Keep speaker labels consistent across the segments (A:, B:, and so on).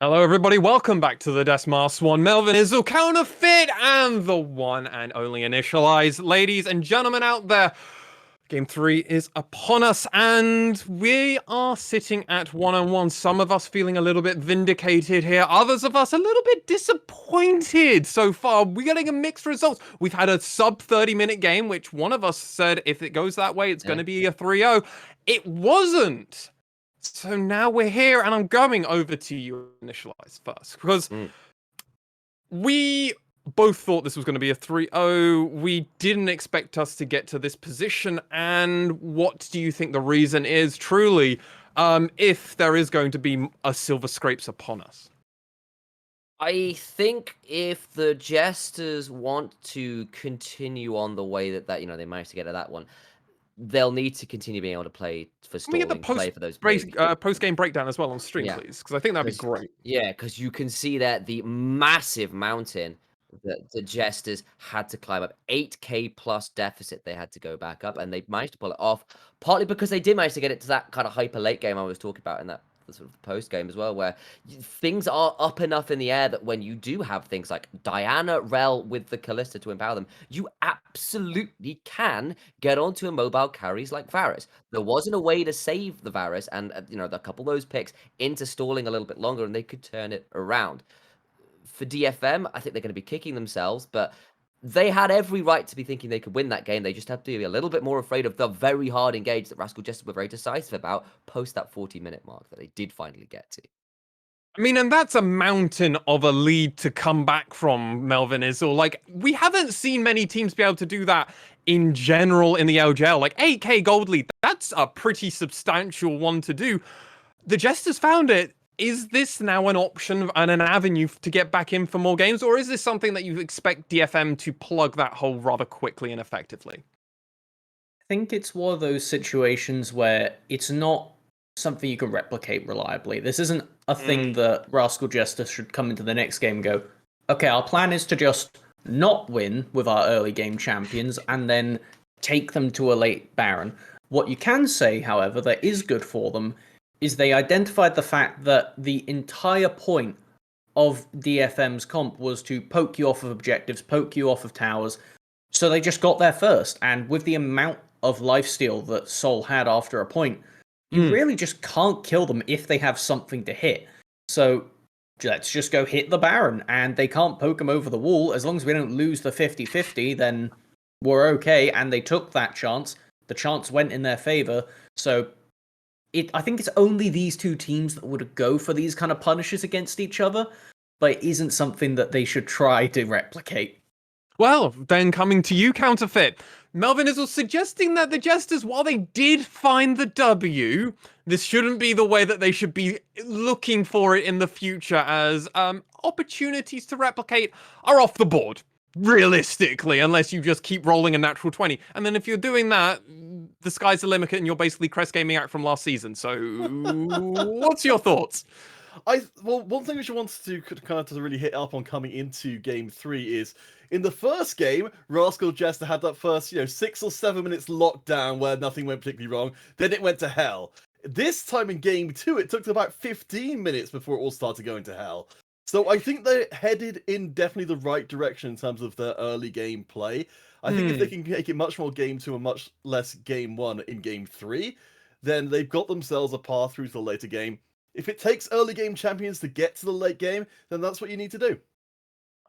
A: Hello, everybody. Welcome back to the Desmar One. Melvin is the counterfeit and the one and only initialized. Ladies and gentlemen out there, Game 3 is upon us, and we are sitting at 1-on-1. Some of us feeling a little bit vindicated here, others of us a little bit disappointed so far. We're getting a mixed results. We've had a sub 30-minute game, which one of us said if it goes that way, it's going to be a 3-0. It wasn't. So now we're here, and I'm going over to you, Initialize, first, because we both thought this was going to be a 3-0. We didn't expect us to get to this position, and what do you think the reason is, truly, if there is going to be a silver scrapes upon us?
B: I think if the Jesters want to continue on the way that they managed to get to that one, they'll need to continue being able to play for
A: Can we get
B: stalling, play for those
A: post-game breakdown as well on stream, please? Because I think that'd be great.
B: Yeah, because you can see that the massive mountain that the Jesters had to climb up, 8K plus deficit they had to go back up, and they managed to pull it off, partly because they did manage to get it to that kind of hyper late game I was talking about in that sort of post game as well, where things are up enough in the air that when you do have things like Diana, Rel with the Kalista to empower them, you absolutely can get onto a mobile carries like Varus. There wasn't a way to save the Varus and a couple of those picks into stalling a little bit longer, and they could turn it around. For DFM, I think they're going to be kicking themselves, but they had every right to be thinking they could win that game. They just have to be a little bit more afraid of the very hard engage that Rascal Jester were very decisive about post that 40-minute mark that they did finally get to.
A: I mean, and that's a mountain of a lead to come back from, Melvin, is all. Like, we haven't seen many teams be able to do that in general in the LJL. Like, 8K gold lead, that's a pretty substantial one to do. The Jesters found it. Is this now an option and an avenue to get back in for more games, or is this something that you expect DFM to plug that hole rather quickly and effectively?
C: I think it's one of those situations where it's not something you can replicate reliably. This isn't a thing that Rascal Jester should come into the next game and go, okay, our plan is to just not win with our early game champions and then take them to a late Baron. What you can say, however, that is good for them is they identified the fact that the entire point of DFM's comp was to poke you off of objectives, poke you off of towers, so they just got there first. And with the amount of lifesteal that Sol had after a point, you really just can't kill them if they have something to hit. So let's just go hit the Baron, and they can't poke them over the wall. As long as we don't lose the 50-50, then we're okay, and they took that chance. The chance went in their favor, so I think it's only these two teams that would go for these kind of punishes against each other, but it isn't something that they should try to replicate.
A: Well, then coming to you, Counterfeit. Melvin is suggesting that the Jesters, while they did find the W, this shouldn't be the way that they should be looking for it in the future, as opportunities to replicate are off the board, realistically, unless you just keep rolling a natural 20. And then if you're doing that, the sky's the limit and you're basically Crest Gaming Act from last season. So what's your thoughts?
D: Well, one thing which I wanted to kind of to really hit up on coming into Game 3 is, in the first game, Rascal Jester had that first, 6 or 7 minutes lockdown where nothing went particularly wrong. Then it went to hell. This time in Game 2, it took about 15 minutes before it all started going to hell. So I think they're headed in definitely the right direction in terms of their early game play. I think if they can make it much more Game 2 and much less Game 1 in Game 3, then they've got themselves a path through to the later game. If it takes early game champions to get to the late game, then that's what you need to do.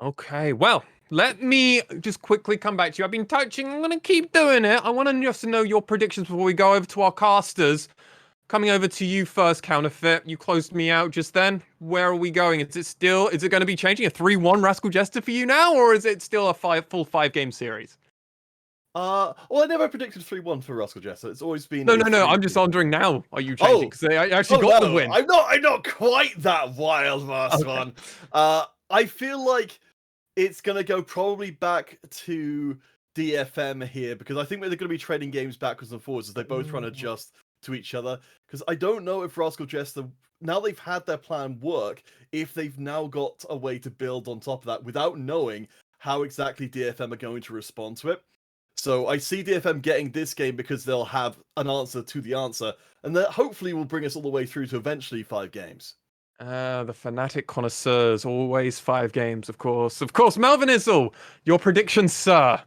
A: Okay, well, let me just quickly come back to you. I've been touching, I'm going to keep doing it. I want to just know your predictions before we go over to our casters. Coming over to you first, Counterfeit. You closed me out just then. Where are we going? Is it going to be changing a 3-1 Rascal Jester for you now, or is it still a full 5-game series?
D: Well, I never predicted 3-1 for Rascal Jester. It's always been...
A: No. I'm just wondering now. Are you changing? Because they actually got the win.
D: I'm not quite that wild, last one. I feel like it's going to go probably back to DFM here, because I think they're going to be trading games backwards and forwards as they both try and adjust to each other. Because I don't know if Rascal Jester, now they've had their plan work, if they've now got a way to build on top of that without knowing how exactly DFM are going to respond to it. So I see DFM getting this game because they'll have an answer to the answer, and that hopefully will bring us all the way through to eventually 5 games.
A: The fanatic connoisseurs, always 5 games, of course. Of course, Melvin Izzle, your prediction, sir.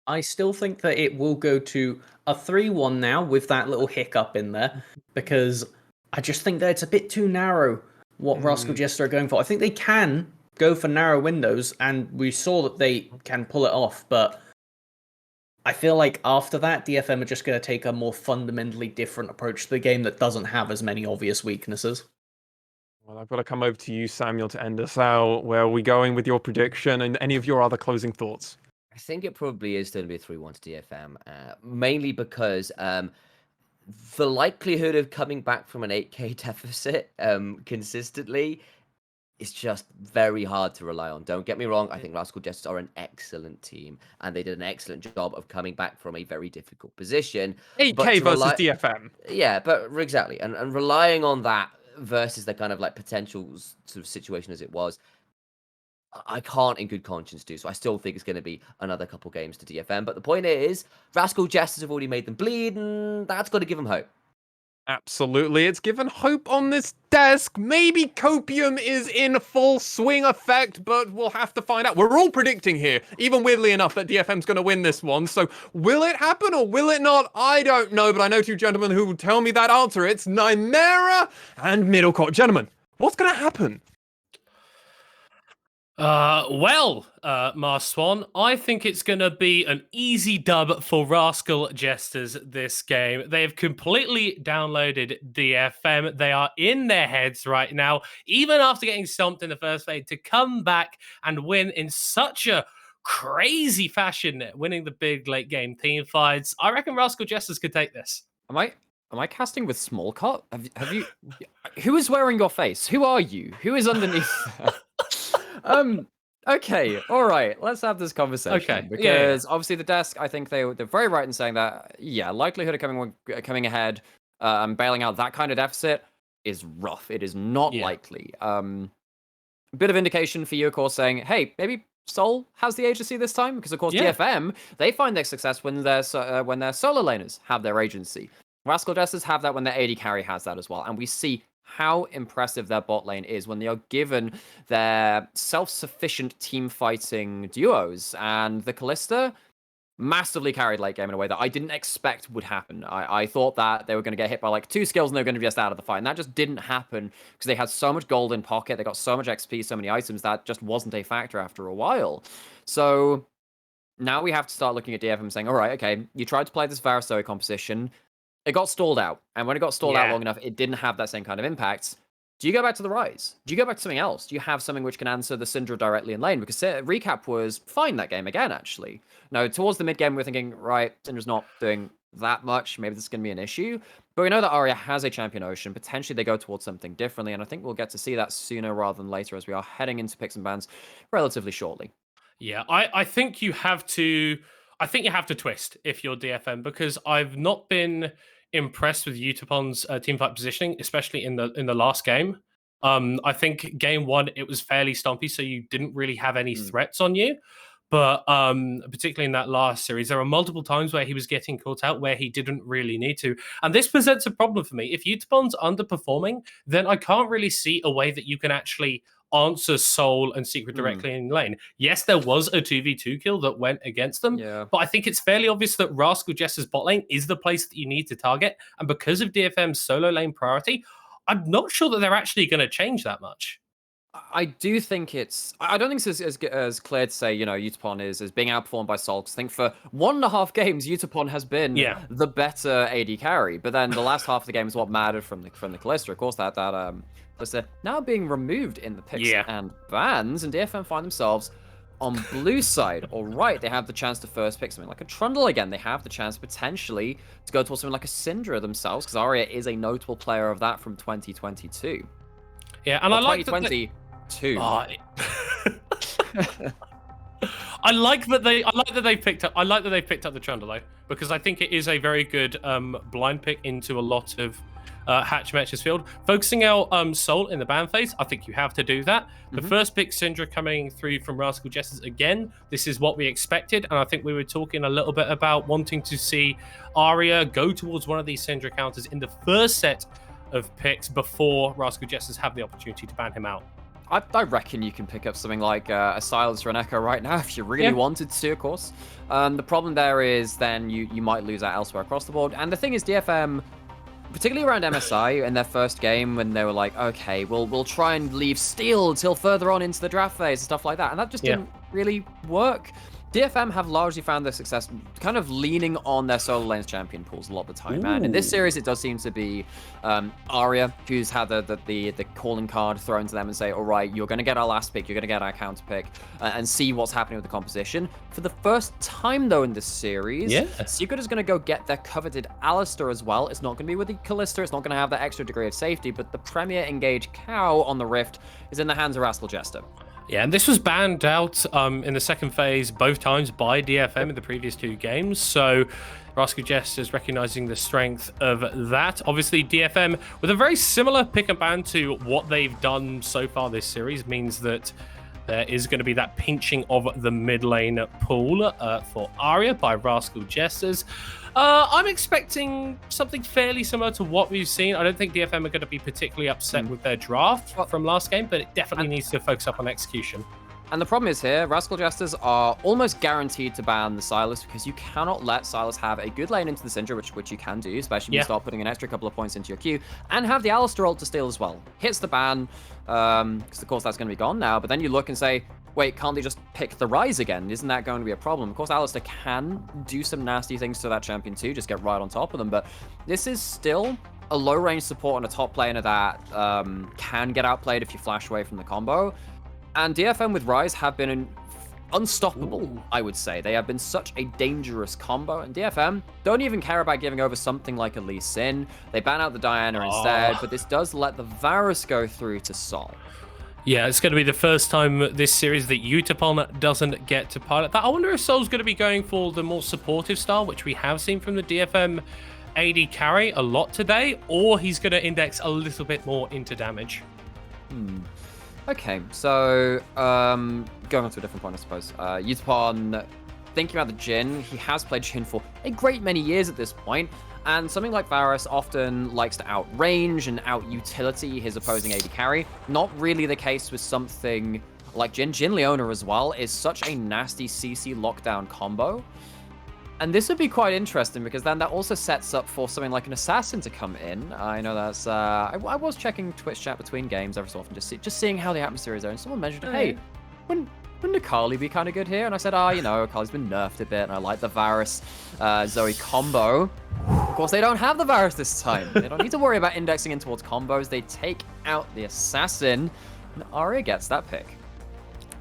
C: I still think that it will go to a 3-1 now with that little hiccup in there, because I just think that it's a bit too narrow what Rascal Jester are going for. I think they can go for narrow windows, and we saw that they can pull it off, but I feel like after that, DFM are just going to take a more fundamentally different approach to the game that doesn't have as many obvious weaknesses.
A: Well, I've got to come over to you, Samuel, to end us out. Where are we going with your prediction and any of your other closing thoughts?
B: I think it probably is going to be a 3-1 to DFM, mainly because the likelihood of coming back from an 8k deficit consistently is just very hard to rely on. Don't get me wrong, I think Rascal Jesters are an excellent team, and they did an excellent job of coming back from a very difficult position.
A: 8K versus DFM.
B: Yeah, but exactly. And relying on that versus the kind of like potential sort of situation as it was, I can't in good conscience do so. I still think it's going to be another couple games to DFM. But the point is, Rascal Jesters have already made them bleed, and that's got to give them hope.
A: Absolutely, it's given hope on this desk. Maybe Copium is in full swing effect, but we'll have to find out. We're all predicting here, even weirdly enough, that DFM's going to win this one. So will it happen or will it not? I don't know, but I know 2 gentlemen who will tell me that answer. It's Nymera and Middlecourt. Gentlemen, what's going to happen?
E: Mars Swan, I think it's going to be an easy dub for Rascal Jesters this game. They have completely downloaded DFM. They are in their heads right now, even after getting stomped in the first phase, to come back and win in such a crazy fashion, winning the big late game team fights. I reckon Rascal Jesters could take this.
F: Am I casting with small cut? Have you? Who is wearing your face? Who are you? Who is underneath? Okay, all right. Let's have this conversation.
E: Okay,
F: because obviously the desk, I think they're very right in saying that. Yeah, likelihood of coming ahead and bailing out that kind of deficit is rough. It is not likely. A bit of indication for you, of course, saying, hey, maybe Soul has the agency this time, because of course DFM, they find their success when their solo laners have their agency. Rascal Jesters have that when their AD carry has that as well, and we see how impressive their bot lane is when they are given their self-sufficient team fighting duos. And the Callista massively carried late game in a way that I didn't expect would happen. I thought that they were going to get hit by like 2 skills and they were going to be just out of the fight, and that just didn't happen because they had so much gold in pocket, they got so much XP, so many items, that just wasn't a factor after a while. So now we have to start looking at DFM saying, all right, okay, you tried to play this Varus Zoe composition, it got stalled out, and when it got stalled out long enough, it didn't have that same kind of impact. Do you go back to the Rise? Do you go back to something else? Do you have something which can answer the Syndra directly in lane? Because Recap was fine that game again, actually. Now, towards the mid-game, we're thinking, right, Syndra's not doing that much. Maybe this is going to be an issue. But we know that Arya has a Champion Ocean. Potentially, they go towards something differently, and I think we'll get to see that sooner rather than later as we are heading into picks and bans relatively shortly.
E: Yeah, I think you have to... I think you have to twist if you're DFM, because I've not been impressed with Utopon's teamfight positioning, especially in the last game. I think game 1 it was fairly stompy, so you didn't really have any threats on you. But particularly in that last series, there were multiple times where he was getting caught out where he didn't really need to. And this presents a problem for me. If Utopon's underperforming, then I can't really see a way that you can actually answer Soul and Secret directly in lane. Yes, there was a 2v2 kill that went against them, but I think it's fairly obvious that Rascal Jester's bot lane is the place that you need to target. And because of DFM's solo lane priority, I'm not sure that they're actually going to change that much.
F: I do think it's... I don't think it's as clear to say, you know, Utopon is being outperformed by Sol. I think for 1.5 games, Utopon has been the better AD carry. But then the last half of the game is what mattered from the Callista. Of course, that Callista now being removed in the picks and bans, and DFM find themselves on blue side. All right, they have the chance to first pick something like a Trundle again. They have the chance potentially to go towards something like a Syndra themselves, because Arya is a notable player of that from 2022.
E: Yeah, and I like
F: 2022.
E: I like that they picked up the Trundle though, because I think it is a very good blind pick into a lot of Hatch matches field. Focusing out Soul in the ban phase, I think you have to do that. The first pick Syndra coming through from Rascal Jesters again. This is what we expected, and I think we were talking a little bit about wanting to see Arya go towards one of these Syndra counters in the first set of picks before Rascal Jesters have the opportunity to ban him out.
F: I reckon you can pick up something like a Silas or an Echo right now if you really wanted to, of course. The problem there is then you might lose out elsewhere across the board. And the thing is, DFM, particularly around MSI in their first game, when they were like, okay, we'll try and leave Steel till further on into the draft phase and stuff like that. And that just didn't really work. DFM have largely found their success kind of leaning on their solo lanes champion pools a lot of the time. And in this series, it does seem to be Arya, who's had the calling card thrown to them and say, all right, you're going to get our last pick, you're going to get our counter pick, and see what's happening with the composition. For the first time, though, in this series, Secret is going to go get their coveted Alistar as well. It's not going to be with the Callista, it's not going to have that extra degree of safety, but the Premier Engage Cow on the Rift is in the hands of Rascal Jester.
E: Yeah, and this was banned out in the second phase both times by DFM in the previous 2 games. So Rascal Jester is recognizing the strength of that. Obviously, DFM, with a very similar pick and ban to what they've done so far this series, means that there is going to be that pinching of the mid lane pool for Arya by Rascal Jesters. I'm expecting something fairly similar to what we've seen. I don't think DFM are going to be particularly upset with their draft from last game, but it definitely needs to focus up on execution.
F: And the problem is here, Rascal Jesters are almost guaranteed to ban the Silas because you cannot let Silas have a good lane into the Syndra, which you can do, especially when you start putting an extra couple of points into your queue, and have the Alistar ult to steal as well. Hits the ban, because of course that's going to be gone now, but then you look and say, wait, can't they just pick the Rise again? Isn't that going to be a problem? Of course, Alistar can do some nasty things to that champion too, just get right on top of them, but this is still a low-range support on a top laner that can get outplayed if you flash away from the combo. And DFM with Rise have been unstoppable, I would say. They have been such a dangerous combo, and DFM don't even care about giving over something like a Lee Sin. They ban out the Diana instead, but this does let the Varus go through to Sol.
E: Yeah, it's going to be the first time this series that Utapon doesn't get to pilot that. I wonder if Sol's going to be going for the more supportive style, which we have seen from the DFM AD carry a lot today, or he's going to index a little bit more into damage.
F: Okay, so going on to a different point, I suppose. Utapon, thinking about the Jhin, he has played Jhin for a great many years at this point, and something like Varus often likes to outrange and out-utility his opposing AD carry. Not really the case with something like Jhin. Jhin Leona as well is such a nasty CC lockdown combo. And this would be quite interesting because then that also sets up for something like an assassin to come in. I know that's... I was checking Twitch chat between games every so often, just seeing how the atmosphere is there. And someone mentioned, hey, wouldn't Akali be kind of good here? And I said, you know, Akali's been nerfed a bit, and I like the Varus Zoe combo. Of course, they don't have the Varus this time. They don't need to worry about indexing in towards combos. They take out the assassin, and Arya gets that pick.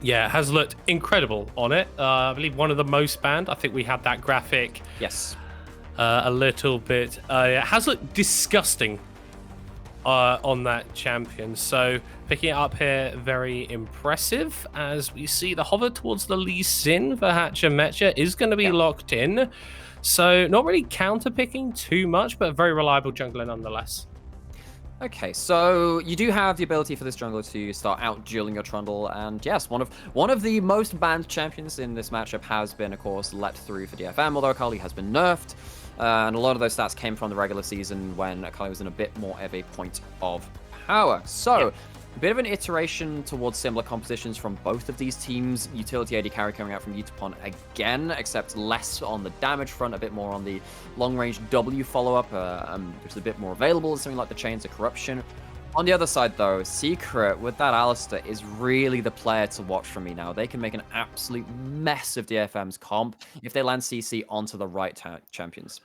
E: Yeah, it has looked incredible on it. I believe one of the most banned. I think we had that graphic.
F: Yes.
E: A little bit. It has looked disgusting on that champion. So picking it up here, very impressive. As we see the hover towards the Lee Sin for Hatcher Mecha is going to be locked in. So not really counter picking too much, but a very reliable jungler nonetheless.
F: Okay, so you do have the ability for this jungler to start out dueling your Trundle, and yes, one of the most banned champions in this matchup has been, of course, let through for DFM, although Akali has been nerfed, and a lot of those stats came from the regular season when Akali was in a bit more of a point of power. So, a bit of an iteration towards similar compositions from both of these teams. Utility AD carry coming out from Utapon again, except less on the damage front, a bit more on the long-range W follow-up, which is a bit more available, something like the Chains of Corruption. On the other side, though, Secret, with that Alistar, is really the player to watch for me now. They can make an absolute mess of DFM's comp if they land CC onto the right champions.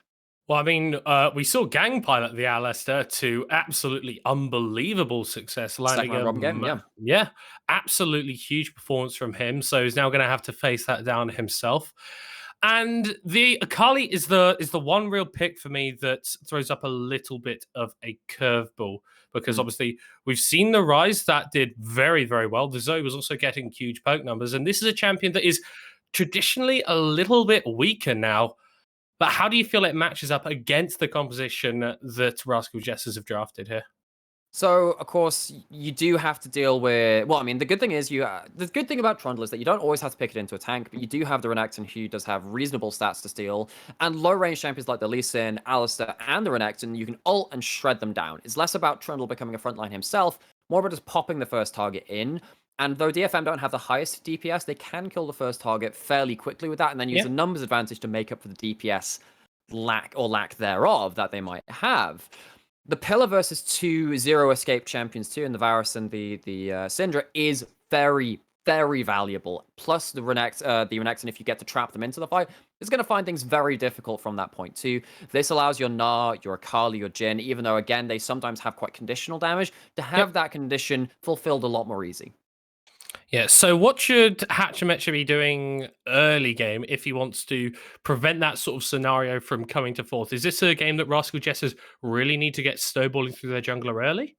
E: Well, I mean, we saw Gang pilot the Alistar to absolutely unbelievable success. Landing
F: Second round game,
E: yeah, absolutely huge performance from him. So he's now going to have to face that down himself. And the Akali is the one real pick for me that throws up a little bit of a curveball, because obviously we've seen the Rise that did very, very well. The Zoe was also getting huge poke numbers, and this is a champion that is traditionally a little bit weaker now. But how do you feel it matches up against the composition that Rascal Jesters have drafted here?
F: So, of course, you do have to deal with. Well, I mean, the good thing is the good thing about Trundle is that you don't always have to pick it into a tank, but you do have the Renekton who does have reasonable stats to steal, and low range champions like the Lee Sin, Alistar, and the Renekton, you can ult and shred them down. It's less about Trundle becoming a frontline himself, more about just popping the first target in. And though DFM don't have the highest DPS, they can kill the first target fairly quickly with that, and then use the numbers advantage to make up for the DPS lack thereof that they might have. The Pillar versus 2 zero escape champions too, and the Varus and the Syndra is very, very valuable. Plus the Renekton, if you get to trap them into the fight, is going to find things very difficult from that point too. This allows your Gnar, your Akali, your Jhin, even though again they sometimes have quite conditional damage, to have that condition fulfilled a lot more easy.
E: Yeah, so what should Hatchemetcha be doing early game if he wants to prevent that sort of scenario from coming to forth? Is this a game that Rascal Jesters really need to get snowballing through their jungler early?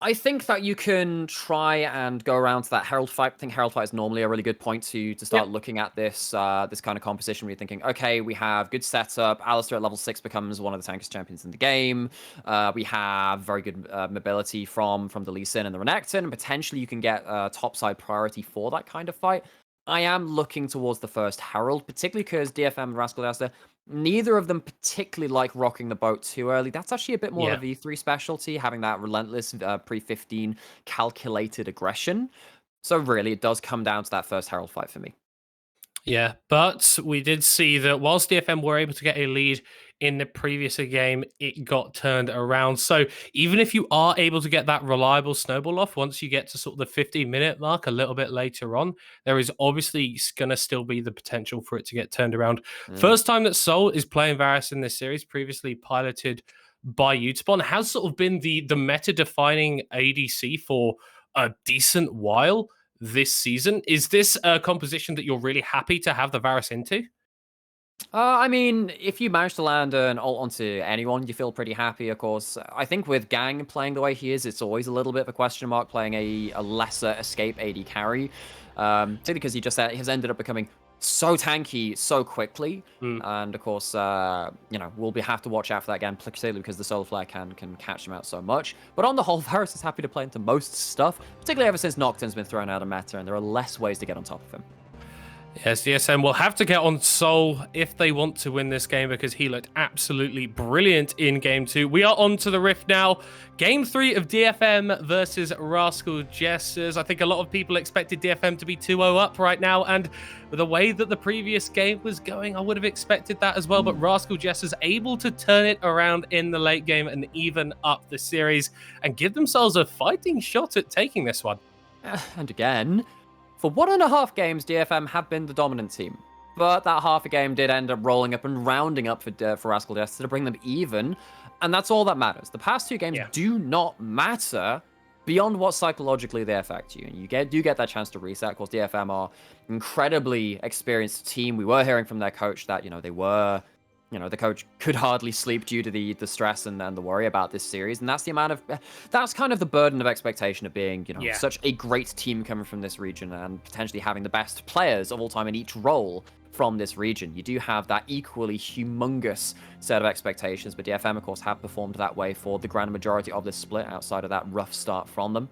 F: I think that you can try and go around to that Herald fight. I think Herald fight is normally a really good point to start looking at this this kind of composition where you're thinking, okay, we have good setup. Alistar at level 6 becomes one of the tankest champions in the game. We have very good mobility from the Lee Sin and the Renekton, and potentially you can get topside priority for that kind of fight. I am looking towards the first Herald, particularly because DFM and Rascal Jester, neither of them particularly like rocking the boat too early. That's actually a bit more of a V3 specialty, having that relentless pre-15 calculated aggression. So really, it does come down to that first Herald fight for me.
E: Yeah, but we did see that whilst DFM were able to get a lead in the previous game, it got turned around. So even if you are able to get that reliable snowball off, once you get to sort of the 15-minute mark a little bit later on, there is obviously going to still be the potential for it to get turned around. First time that Sol is playing Varus in this series, previously piloted by Utapon, has sort of been the meta-defining ADC for a decent while this season. Is this a composition that you're really happy to have the Varus into?
F: I mean, if you manage to land an ult onto anyone, you feel pretty happy, of course. I think with Gang playing the way he is, it's always a little bit of a question mark playing a lesser escape AD carry. Particularly because he just has ended up becoming so tanky so quickly. And of course, we'll have to watch out for that again, particularly because the Solar Flare can catch him out so much. But on the whole, Varus is happy to play into most stuff, particularly ever since Nocturne's been thrown out of meta, and there are less ways to get on top of him.
E: Yes, DSM will have to get on Sol if they want to win this game, because he looked absolutely brilliant in Game 2. We are on to the Rift now. Game 3 of DFM versus Rascal Jesters. I think a lot of people expected DFM to be 2-0 up right now, and with the way that the previous game was going, I would have expected that as well, but Rascal Jesters able to turn it around in the late game and even up the series and give themselves a fighting shot at taking this one.
F: And again, for 1.5 games, DFM have been the dominant team. But that half a game did end up rolling up and rounding up for Rascal Jester to bring them even. And that's all that matters. The past 2 games do not matter beyond what psychologically they affect you. And you do get that chance to reset. Of course, DFM are an incredibly experienced team. We were hearing from their coach that, they were... the coach could hardly sleep due to the stress and the worry about this series. And that's that's kind of the burden of expectation of being, such a great team coming from this region and potentially having the best players of all time in each role from this region. You do have that equally humongous set of expectations, but DFM, of course, have performed that way for the grand majority of this split outside of that rough start from them.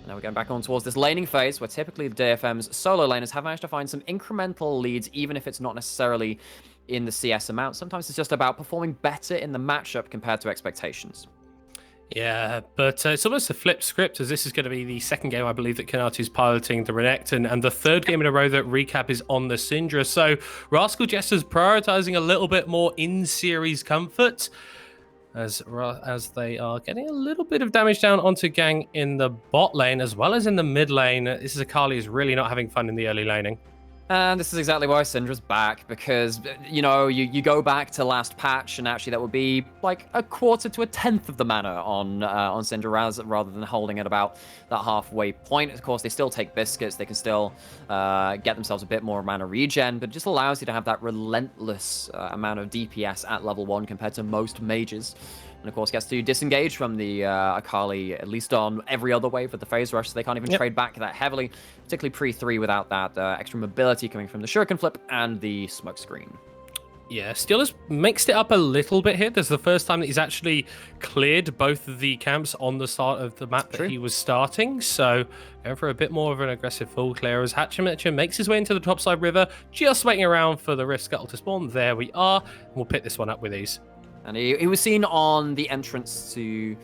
F: Now we're going back on towards this laning phase, where typically the DFM's solo laners have managed to find some incremental leads, even if it's not necessarily in the CS amount. Sometimes it's just about performing better in the matchup compared to expectations.
E: Yeah, but it's almost a flip script, as this is going to be the second game, I believe, that Kanatu's piloting the Renekton, and the third game in a row that Recap is on the Syndra. So Rascal Jester's prioritizing a little bit more in-series comfort, as they are getting a little bit of damage down onto Gang in the bot lane, as well as in the mid lane. This is Akali is really not having fun in the early laning.
F: And this is exactly why Syndra's back, because, you go back to last patch, and actually that would be like a quarter to a tenth of the mana on Syndra rather than holding at about that halfway point. Of course, they still take biscuits, they can still get themselves a bit more mana regen, but it just allows you to have that relentless amount of DPS at level 1 compared to most mages. And of course, gets to disengage from the Akali, at least on every other wave with the phase rush, so they can't even trade back that heavily, particularly pre-3 without that extra mobility coming from the Shuriken flip and the smoke screen.
E: Yeah, Steel has mixed it up a little bit here. This is the first time that he's actually cleared both of the camps on the start of the map that he was starting. So going for a bit more of an aggressive full clear as Hatchemetcher makes his way into the topside river, just waiting around for the Rift Scuttle to spawn. There we are. We'll pick this one up with ease.
F: And he was seen on the entrance to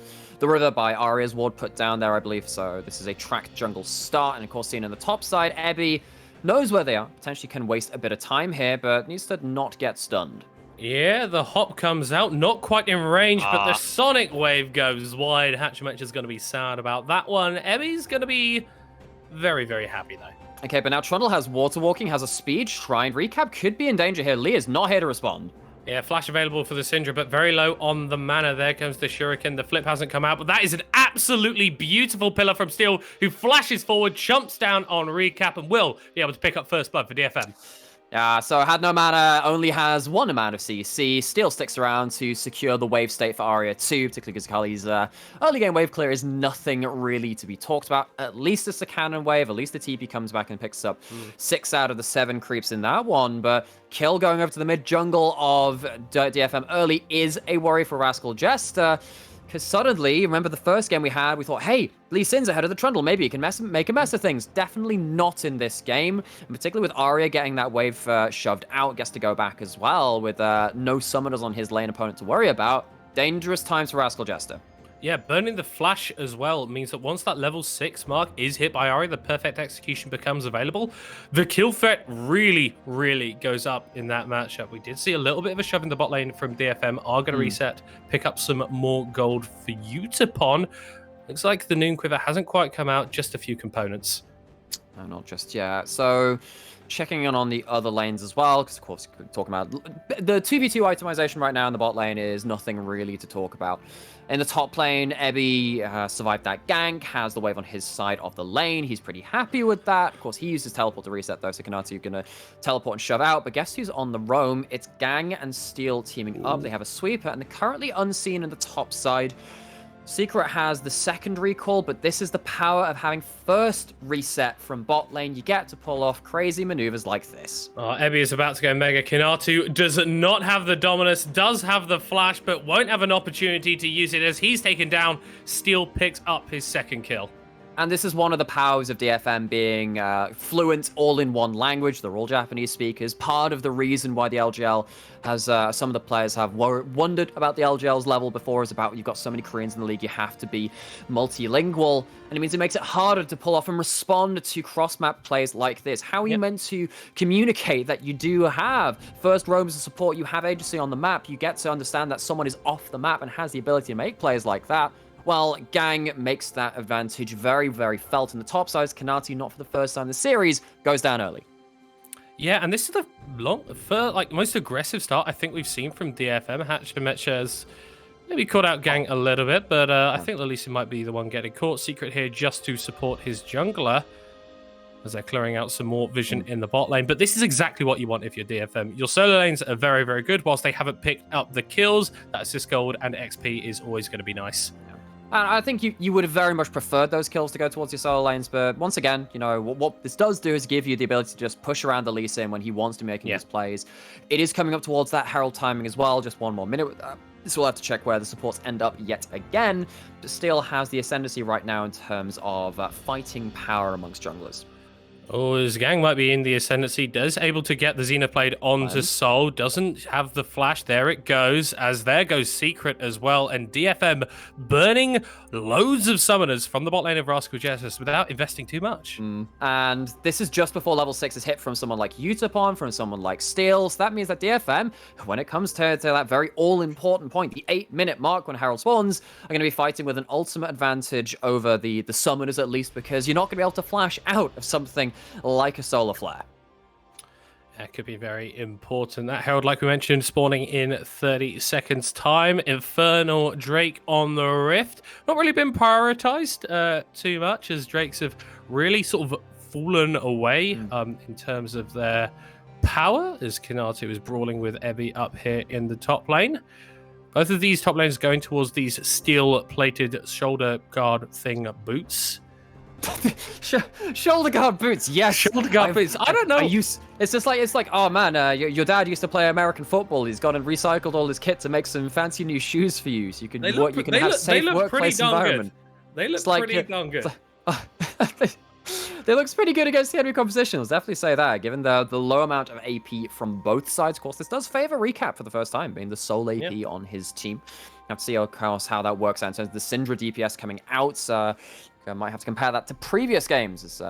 F: the river by Arya's ward put down there, I believe. So this is a tracked jungle start. And of course, seen on the top side, Ebby knows where they are, potentially can waste a bit of time here, but needs to not get stunned.
E: Yeah, the hop comes out, not quite in range, but the Sonic Wave goes wide. Hatchemetcher's going to be sad about that one. Ebby's going to be very, very happy, though.
F: Okay, but now Trundle has Water Walking, has a speed. Shrine Recap could be in danger here. Lee is not here to respond.
E: Yeah, flash available for the Syndra, but very low on the mana. There comes the Shuriken. The flip hasn't come out, but that is an absolutely beautiful pillar from Steel, who flashes forward, jumps down on Recap, and will be able to pick up first blood for DFM.
F: So had no mana, only has one amount of CC. Steel sticks around to secure the wave state for Arya too, particularly because Kali's early game wave clear is nothing really to be talked about. At least it's a cannon wave, at least the TP comes back and picks up 6 out of the 7 creeps in that one, but kill going over to the mid jungle of DFM early is a worry for Rascal Jester. Because suddenly, remember the first game we had, we thought, hey, Lee Sin's ahead of the Trundle. Maybe he can make a mess of things. Definitely not in this game. And particularly with Arya getting that wave shoved out, gets to go back as well with no summoners on his lane opponent to worry about. Dangerous times for Rascal Jester.
E: Yeah, burning the flash as well means that once that level 6 mark is hit by Arya, the perfect execution becomes available. The kill threat really, really goes up in that matchup. We did see a little bit of a shove in the bot lane from DFM. Are going to reset, pick up some more gold for Utapon. Looks like the Noon Quiver hasn't quite come out, just a few components.
F: No, not just yet. So checking in on the other lanes as well, because of course we're talking about the 2v2 itemization right now in the bot lane is nothing really to talk about. In the top lane, Ebby survived that gank, has the wave on his side of the lane. He's pretty happy with that. Of course, he uses teleport to reset though, so Kanatu going to teleport and shove out. But guess who's on the roam? It's Gang and Steel teaming up. They have a sweeper, and they're currently unseen in the top side. Secret has the second recall, but this is the power of having first reset from bot lane. You get to pull off crazy maneuvers like this.
E: Ebby is about to go mega. Kinatu does not have the Dominus, does have the flash, but won't have an opportunity to use it as he's taken down. Steel picks up his second kill.
F: And this is one of the powers of DFM being fluent all in one language. They're all Japanese speakers. Part of the reason why the LJL has, some of the players have wondered about the LJL's level before is about you've got so many Koreans in the league, you have to be multilingual. And it means it makes it harder to pull off and respond to cross-map plays like this. How are you meant to communicate that you do have first roams of support, you have agency on the map, you get to understand that someone is off the map and has the ability to make plays like that? Well, Gang makes that advantage very, very felt in the top side. Kanatu, not for the first time in the series, goes down early.
E: Yeah, and this is the most aggressive start I think we've seen from DFM. Hatchemetcher has maybe caught out Gang a little bit, but I think Lalisa might be the one getting caught. Secret here just to support his jungler as they're clearing out some more vision in the bot lane. But this is exactly what you want if you're DFM. Your solo lanes are very, very good. Whilst they haven't picked up the kills, that assist gold and XP is always going to be nice.
F: And I think you would have very much preferred those kills to go towards your solo lanes, but once again, you know, what this does do is give you the ability to just push around the Lee Sin when he wants to make his plays. It is coming up towards that Herald timing as well, just one more minute with that. This will have to check where the supports end up yet again, but still has the ascendancy right now in terms of fighting power amongst junglers.
E: Oh, his Gang might be in the ascendancy. Does able to get the Xenoblade onto Soul. Doesn't have the flash. There it goes. As there goes Secret as well. And DFM burning loads of summoners from the bot lane of Rascal Jester without investing too much.
F: And this is just before level 6 is hit from someone like Utapon, from someone like Steel. So that means that DFM, when it comes to that very all-important point, the 8-minute mark when Herald spawns, are going to be fighting with an ultimate advantage over the summoners at least, because you're not going to be able to flash out of something like a solar flare.
E: That could be very important. That Herald, like we mentioned, spawning in 30 seconds time. Infernal Drake on the Rift. Not really been prioritized too much, as Drakes have really sort of fallen away in terms of their power, as Kinatu is brawling with Ebby up here in the top lane. Both of these top lanes going towards these steel-plated shoulder guard thing boots.
F: Shoulder guard boots, yes.
E: Shoulder guard boots. I don't know.
F: It's just like oh man, your dad used to play American football. He's gone and recycled all his kit to make some fancy new shoes for you, so you can work. You can have safe workplace environment.
E: They look pretty darn good.
F: They looks pretty good against the enemy composition. I'll definitely say that, given the low amount of AP from both sides. Of course, this does favor Recap for the first time, being the sole AP on his team. Have to see, of course, how that works out in terms of the Syndra DPS coming out. I might have to compare that to previous games. As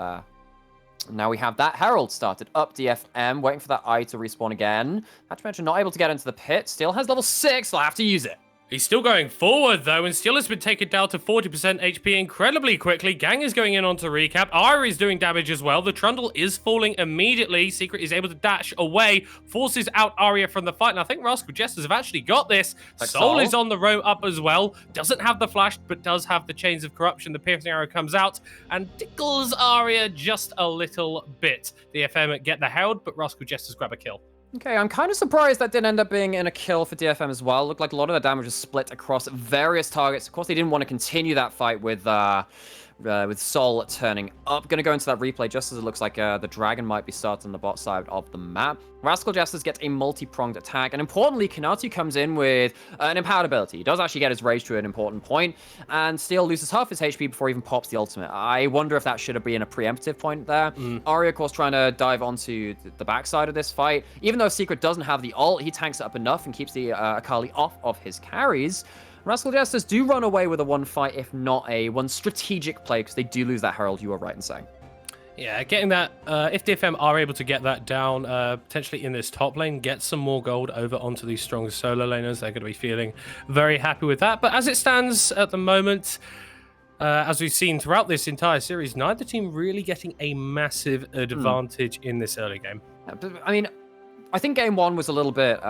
F: now we have that Herald started up DFM, waiting for that eye to respawn again. Had to mention, not able to get into the pit. Still has level 6. I'll have to use it.
E: He's still going forward, though, and still has been taken down to 40% HP incredibly quickly. Gang is going in onto Recap. Ari is doing damage as well. The Trundle is falling immediately. Secret is able to dash away, forces out Arya from the fight, and I think Rascal Jesters have actually got this. Soul is on the row up as well. Doesn't have the flash, but does have the Chains of Corruption. The Piercing Arrow comes out and tickles Arya just a little bit. The FM get the Herald, but Rascal Jesters grab a kill.
F: Okay, I'm kind of surprised that didn't end up being in a kill for DFM as well. Looked like a lot of the damage was split across various targets. Of course, they didn't want to continue that fight with Sol turning up. Gonna go into that replay just as it looks like the Dragon might be starting on the bot side of the map. Rascal Jesters gets a multi-pronged attack, and importantly, Kanatu comes in with an empowered ability. He does actually get his rage to an important point, and Steel loses half his HP before he even pops the ultimate. I wonder if that should have been a preemptive point there. Arya, of course, trying to dive onto the backside of this fight. Even though Secret doesn't have the ult, he tanks it up enough and keeps the Akali off of his carries. Rascal Jesters do run away with a one fight, if not a one strategic play, because they do lose that Herald, you are right in saying.
E: Yeah, getting that, if DFM are able to get that down, potentially in this top lane, get some more gold over onto these stronger solo laners, they're going to be feeling very happy with that. But as it stands at the moment, as we've seen throughout this entire series, neither team really getting a massive advantage in this early game.
F: I mean, I think game 1 was a little bit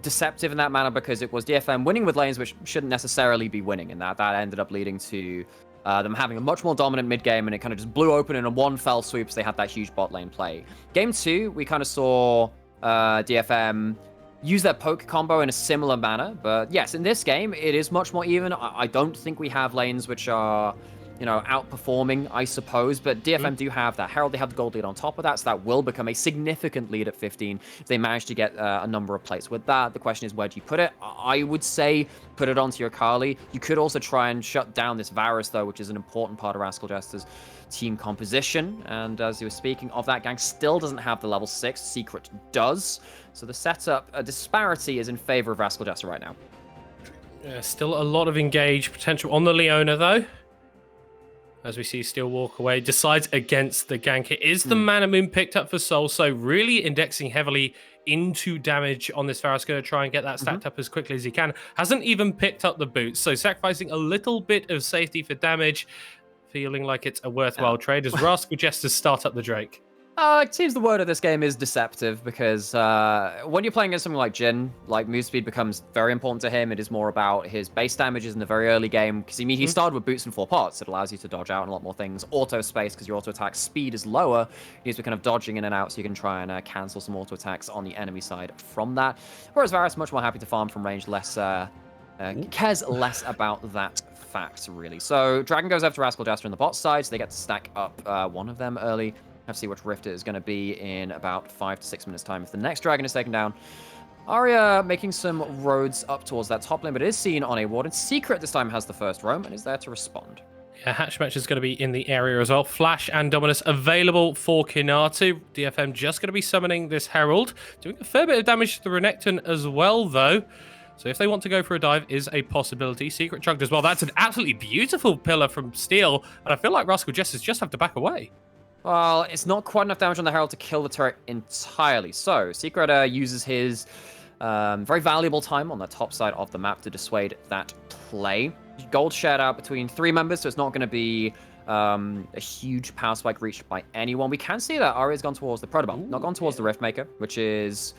F: deceptive in that manner because it was DFM winning with lanes which shouldn't necessarily be winning, and that ended up leading to them having a much more dominant mid game, and it kind of just blew open in a one fell swoop, so they had that huge bot lane play. Game 2, we kind of saw DFM use their poke combo in a similar manner, but yes, in this game, it is much more even. I don't think we have lanes which are, you know, outperforming, I suppose, but DFM do have that Herald. They have the gold lead on top of that, so that will become a significant lead at 15 if they manage to get a number of plates with that. The question is, where do you put it? I would say put it onto your Akali. You could also try and shut down this Varus, though, which is an important part of Rascal Jester's team composition. And as you were speaking of, that gang still doesn't have the level 6. Secret does. So the setup disparity is in favor of Rascal Jester right now.
E: Yeah, still a lot of engage potential on the Leona, though. As we see Steel walk away, decides against the gank. It is the Mana Moon picked up for Soul, so really indexing heavily into damage on this Varus. Going to try and get that stacked up as quickly as he can. Hasn't even picked up the boots, so sacrificing a little bit of safety for damage. Feeling like it's a worthwhile trade as Rascal Jester start up the Drake.
F: It seems the word of this game is deceptive, because when you're playing against something like Jhin, like move speed becomes very important to him. It is more about his base damages in the very early game, because he started with boots and 4 parts. It allows you to dodge out and a lot more things. Auto space, because your auto attack speed is lower. You need to be kind of dodging in and out, so you can try and cancel some auto attacks on the enemy side from that. Whereas Varus much more happy to farm from range, cares less about that fact, really. So Dragon goes over to Rascal Jester on the bot side, so they get to stack up one of them early. Have to see which rift it is going to be in about 5 to 6 minutes time if the next dragon is taken down. Arya making some roads up towards that top lane, but it is seen on a ward, and Secret this time has the first roam and is there to respond.
E: Yeah, Hatch Match is going to be in the area as well. Flash and Dominus available for Kinatu. DFM just going to be summoning this Herald, doing a fair bit of damage to the Renekton as well, though. So if they want to go for a dive, is a possibility. Secret chugged as well. That's an absolutely beautiful pillar from Steel, and I feel like Rascal Jesters just have to back away.
F: Well, it's not quite enough damage on the Herald to kill the turret entirely. So, Secret uses his very valuable time on the top side of the map to dissuade that play. Gold shared out between 3 members, so it's not going to be a huge power spike reached by anyone. We can see that Arya's gone towards the Protobelt, not gone towards the Riftmaker, which is...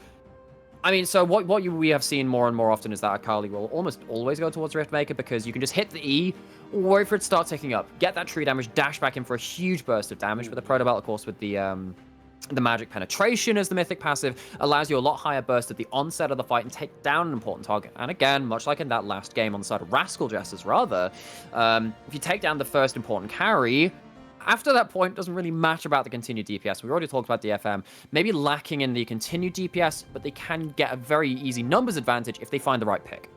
F: I mean, so what we have seen more and more often is that Akali will almost always go towards Riftmaker, because you can just hit the E, wait for it to start ticking up, get that tree damage, dash back in for a huge burst of damage. With the Protobelt, of course, with the magic penetration as the mythic passive, allows you a lot higher burst at the onset of the fight and take down an important target. And again, much like in that last game on the side of Rascal Jesters, rather, if you take down the first important carry, after that point, doesn't really matter about the continued DPS. We've already talked about DFM. Maybe lacking in the continued DPS, but they can get a very easy numbers advantage if they find the right pick.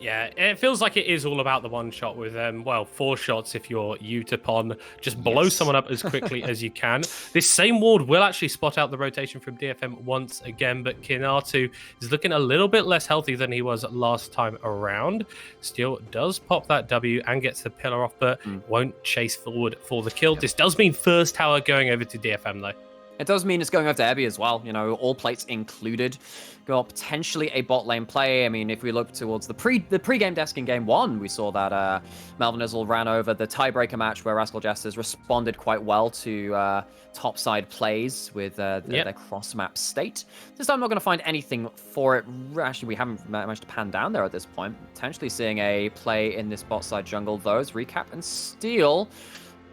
E: Yeah, it feels like it is all about the one shot with, 4 shots if you're Utapon. Just blow someone up as quickly as you can. This same ward will actually spot out the rotation from DFM once again, but Kinatu is looking a little bit less healthy than he was last time around. Still does pop that W and gets the pillar off, but won't chase forward for the kill. This does mean first tower going over to DFM, though.
F: It does mean it's going over to Ebby as well, all plates included. Got potentially a bot lane play. I mean, if we look towards the pre-game desk in game 1, we saw that Melvin Izzle ran over the tiebreaker match where Rascal Jesters responded quite well to topside plays with their cross-map state. This time I'm not going to find anything for it. Actually, we haven't managed to pan down there at this point. Potentially seeing a play in this bot side jungle, though, as Recap and Steel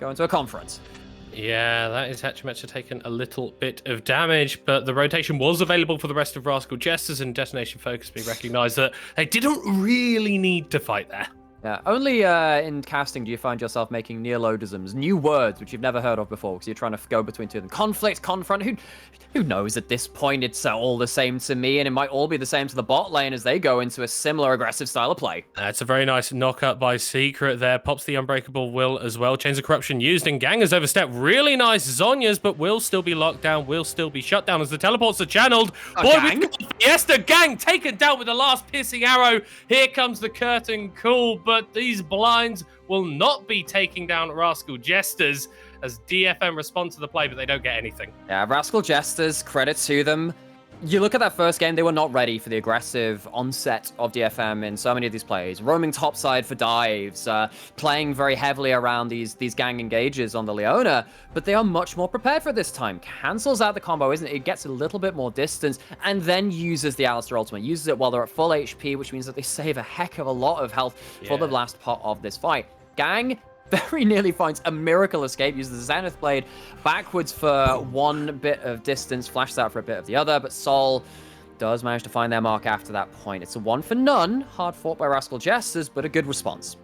F: go into a conference.
E: Yeah, that is Hatchimetcha taken a little bit of damage, but the rotation was available for the rest of Rascal Jesters, and Detention FocusMe recognized that they didn't really need to fight there.
F: Yeah, only in casting do you find yourself making neologisms, new words which you've never heard of before, because you're trying to go between two of them. Conflict, confront, who knows at this point? It's all the same to me, and it might all be the same to the bot lane as they go into a similar aggressive style of play.
E: That's a very nice knockup by Secret there. Pops the Unbreakable Will as well. Chains of Corruption used, and Gang has overstepped. Really nice Zhonya's, but will still be locked down, will still be shut down as the teleports are channeled.
F: Gang?
E: Fiesta Gang taken down with the last piercing arrow. Here comes the curtain call, but these blinds will not be taking down Rascal Jesters as DFM respond to the play, but they don't get anything.
F: Yeah, Rascal Jesters, credit to them. You look at that first game, they were not ready for the aggressive onset of DFM in so many of these plays. Roaming topside for dives, playing very heavily around these gang engages on the Leona, but they are much more prepared for this time. Cancels out the combo, isn't it? It gets a little bit more distance, and then uses the Alistar ultimate. Uses it while they're at full HP, which means that they save a heck of a lot of health for the last part of this fight. Gang very nearly finds a miracle escape, uses the Zenith Blade backwards for one bit of distance, flashes out for a bit of the other, but Sol does manage to find their mark after that point. It's a 1 for none, hard fought by Rascal Jesters, but a good response.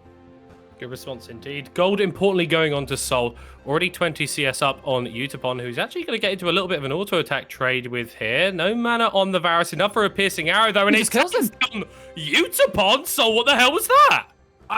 E: Good response indeed. Gold importantly going on to Sol. Already 20 CS up on Utapon, who's actually going to get into a little bit of an auto-attack trade with here. No mana on the Varus, enough for a piercing arrow though, and
F: He
E: it's
F: just kills
E: him. Utapon, Sol, what the hell was that?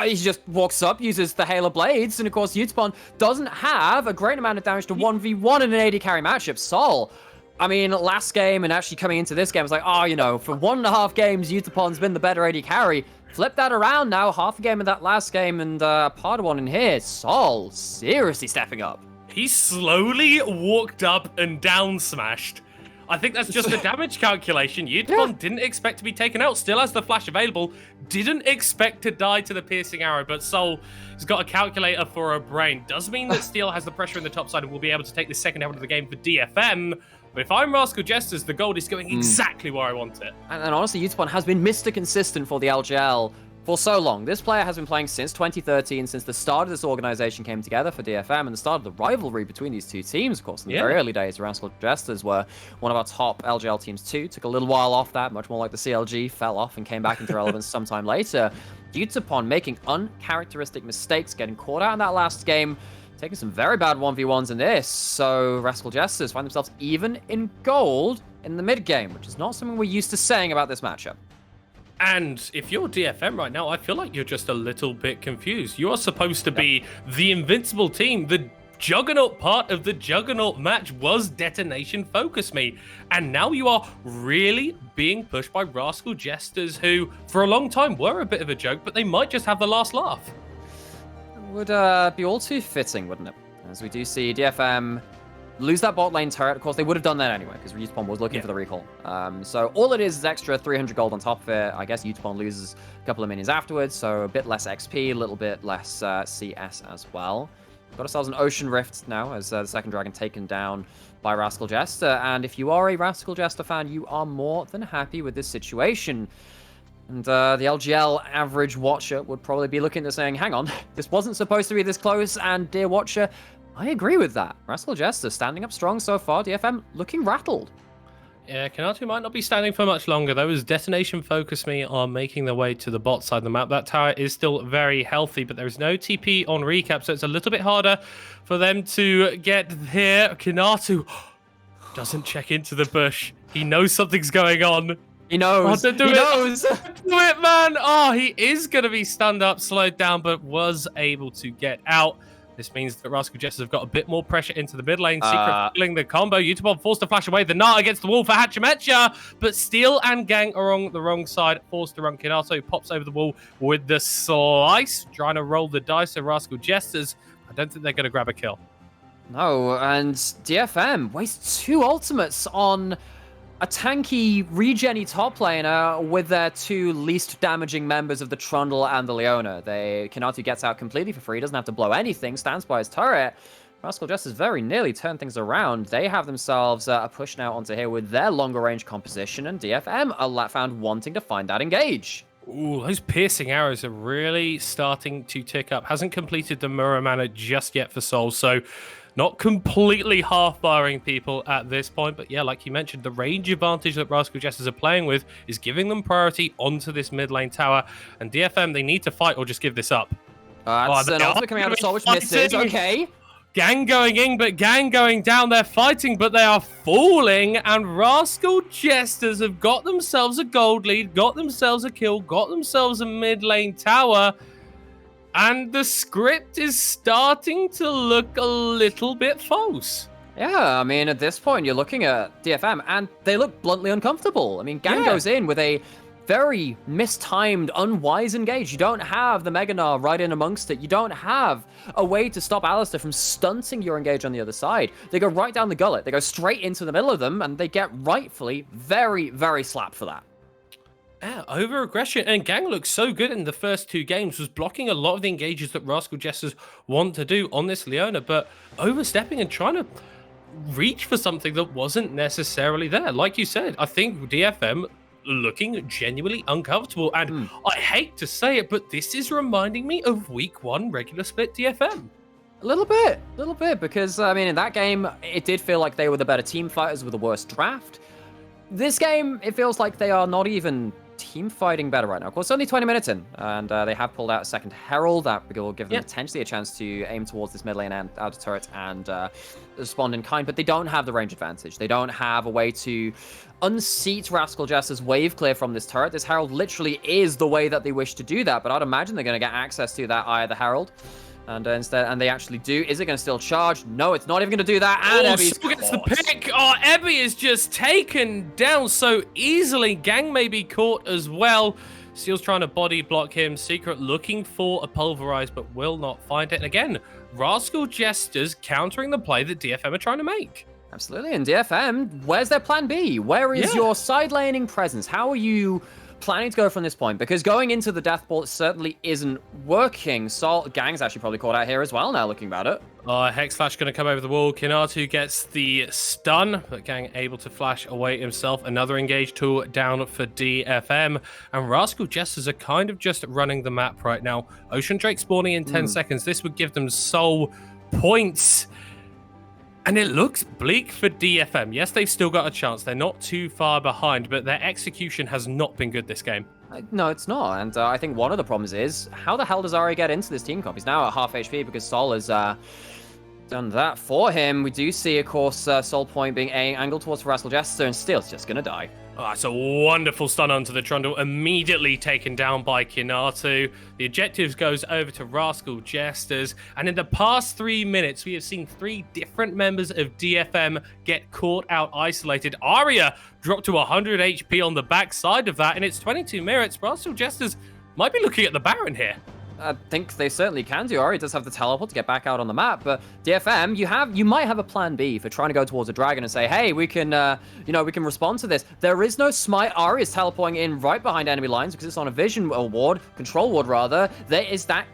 F: He just walks up, uses the Hail of Blades, and of course Utapon doesn't have a great amount of damage to 1v1 in an AD carry matchup. Sol, I mean, last game and actually coming into this game, it's like, for 1.5 games, Utapon's been the better AD carry. Flip that around now, half a game of that last game and part of one in here. Sol, seriously stepping up.
E: He slowly walked up and down smashed. I think that's just a damage calculation. Utapon didn't expect to be taken out. Still has the flash available. Didn't expect to die to the piercing arrow, but Sol has got a calculator for a brain. Does mean that Steel has the pressure in the top side and will be able to take the second half of the game for DFM. But if I'm Rascal Jesters, the gold is going exactly where I want it.
F: And honestly, Utapon has been Mr. Consistent for the LJL for so long. This player has been playing since 2013, since the start of this organization came together for DFM and the start of the rivalry between these two teams, of course. In the very early days, Rascal Jesters were one of our top LJL teams too. Took a little while off that, much more like the CLG, fell off and came back into relevance sometime later. Utapon making uncharacteristic mistakes, getting caught out in that last game, taking some very bad 1v1s in this. So Rascal Jesters find themselves even in gold in the mid game, which is not something we're used to saying about this matchup.
E: And if you're DFM right now, I feel like you're just a little bit confused. You are supposed to be the invincible team. The juggernaut part of the juggernaut match was Detention FocusMe. And now you are really being pushed by Rascal Jesters, who for a long time were a bit of a joke, but they might just have the last laugh.
F: Would be all too fitting, wouldn't it? As we do see DFM lose that bot lane turret. Of course, they would have done that anyway, because Utapon was looking for the recall. So all it is extra 300 gold on top of it. I guess Utapon loses a couple of minions afterwards, so a bit less XP, a little bit less CS as well. Got ourselves an Ocean Rift now, as the second dragon taken down by Rascal Jester. And if you are a Rascal Jester fan, you are more than happy with this situation. And the LGL average watcher would probably be looking at saying, hang on, this wasn't supposed to be this close, and dear watcher, I agree with that. Rascal Jester standing up strong so far. DFM looking rattled.
E: Yeah, Kanatu might not be standing for much longer, though, as Detention FocusMe are making their way to the bot side of the map. That tower is still very healthy, but there is no TP on recap, so it's a little bit harder for them to get here. Kanatu doesn't check into the bush. He knows something's going on.
F: He knows.
E: Oh, do
F: he
E: it.
F: knows.
E: Do it, man. Oh, he is going to be stunned up, slowed down, but was able to get out. This means that Rascal Jester have got a bit more pressure into the mid lane. Secret feeling the combo. Utapon forced to flash away. The Nart against the wall for Hachimecha. But Steel and Gang are on the wrong side. Forced to run. Kinato pops over the wall with the slice. Trying to roll the dice. So Rascal Jesters, I don't think they're going to grab a kill.
F: No, and DFM wastes 2 ultimates on a tanky, regen-y top laner with their 2 least damaging members of the Trundle and the Leona. Kanatu gets out completely for free, doesn't have to blow anything, stands by his turret. Rascal Justice very nearly turned things around. They have themselves a push now onto here with their longer range composition, and DFM are found wanting to find that engage.
E: Ooh, those piercing arrows are really starting to tick up. Hasn't completed the Mirror Mana just yet for Soul, so not completely half-barring people at this point, but yeah, like you mentioned, the range advantage that Rascal Jesters are playing with is giving them priority onto this mid lane tower, and DFM, they need to fight or just give this up.
F: That's an ultimate coming out of Soul, which misses. Okay.
E: Gang going in, but Gang going down. They're fighting, but they are falling, and Rascal Jesters have got themselves a gold lead, got themselves a kill, got themselves a mid lane tower. And the script is starting to look a little bit false.
F: Yeah, I mean, at this point, you're looking at DFM, and they look bluntly uncomfortable. I mean, Gang goes in with a very mistimed, unwise engage. You don't have the Mega Gnar right in amongst it. You don't have a way to stop Alistar from stunting your engage on the other side. They go right down the gullet. They go straight into the middle of them, and they get rightfully very, very slapped for that.
E: Yeah, over-aggression, and Gang looks so good in the first 2 games, was blocking a lot of the engages that Rascal Jesters want to do on this Leona, but overstepping and trying to reach for something that wasn't necessarily there. Like you said, I think DFM looking genuinely uncomfortable, and I hate to say it, but this is reminding me of Week 1 regular split DFM.
F: A little bit, because, I mean, in that game, it did feel like they were the better team fighters with the worst draft. This game, it feels like they are not even team fighting better right now. Of course, only 20 minutes in, and they have pulled out a second Herald that will give them potentially a chance to aim towards this mid lane and outer turret and respond in kind, but they don't have the range advantage. They don't have a way to unseat Rascal Jester's wave clear from this turret. This Herald literally is the way that they wish to do that, but I'd imagine they're going to get access to that Eye of the Herald. And instead, they actually do. Is it going to still charge? No, it's not even going to do that. And Ebby's
E: gets the pick. Oh, Ebby is just taken down so easily. Gang may be caught as well. Steel's trying to body block him. Secret looking for a pulverize, but will not find it. And again, Rascal Jesters countering the play that DFM are trying to make.
F: Absolutely. And DFM, where's their plan B? Where is your side laning presence? How are you planning to go from this point? Because going into the death ball certainly isn't working. Gang's actually probably caught out here as well now, looking about it.
E: Hex Flash going to come over the wall. Kinatu gets the stun, but Gang able to flash away himself. Another engage tool down for DFM. And Rascal Jesters are kind of just running the map right now. Ocean Drake spawning in 10 seconds. This would give them soul points. And it looks bleak for DFM. Yes, they've still got a chance. They're not too far behind, but their execution has not been good this game.
F: No, it's not. And I think one of the problems is, how the hell does Ari get into this team comp? He's now at half HP because Sol has done that for him. We do see, of course, Soul Point being angled towards Rascal Jester, and Steel's just going to die.
E: Oh, that's a wonderful stun onto the Trundle, immediately taken down by Kinatu. The objectives goes over to Rascal Jesters, and in the past 3 minutes, we have seen 3 different members of DFM get caught out isolated. Arya dropped to 100 HP on the backside of that, and it's 22 minutes. Rascal Jesters might be looking at the Baron here.
F: I think they certainly can do. Ari does have the teleport to get back out on the map, but DFM, you might have a plan B for trying to go towards a dragon and say, hey, we can respond to this. There is no smite. Ari is teleporting in right behind enemy lines because it's on a vision ward, control ward rather. That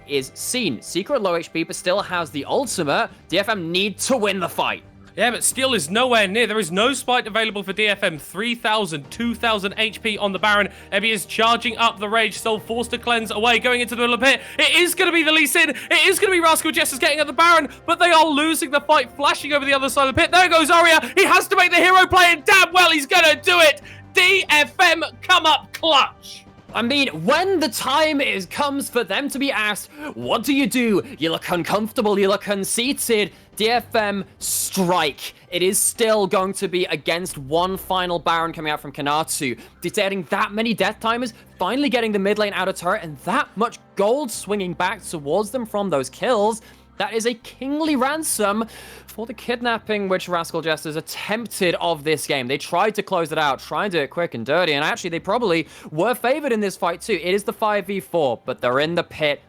F: is seen. Secret low HP, but still has the ultimate. DFM need to win the fight.
E: Yeah, but Steel is nowhere near. There is no spike available for DFM. 3,000, 2,000 HP on the Baron. Ebby is charging up the Rage Soul, forced to cleanse away, going into the middle of the pit. It is going to be the Lee Sin. It is going to be Rascal Jester's getting at the Baron, but they are losing the fight, flashing over the other side of the pit. There goes Aria. He has to make the hero play, and damn well he's going to do it. DFM come up clutch.
F: I mean, when the time comes for them to be asked, what do? You look uncomfortable, you look conceited. DFM strike. It is still going to be against one final Baron coming out from Kanatu. Detecting that many death timers, finally getting the mid lane out of turret, and that much gold swinging back towards them from those kills. That is a kingly ransom for the kidnapping which Rascal Jesters attempted of this game. They tried to close it out, try and do it quick and dirty, and actually they probably were favored in this fight too. It is the 5v4, but they're in the pit.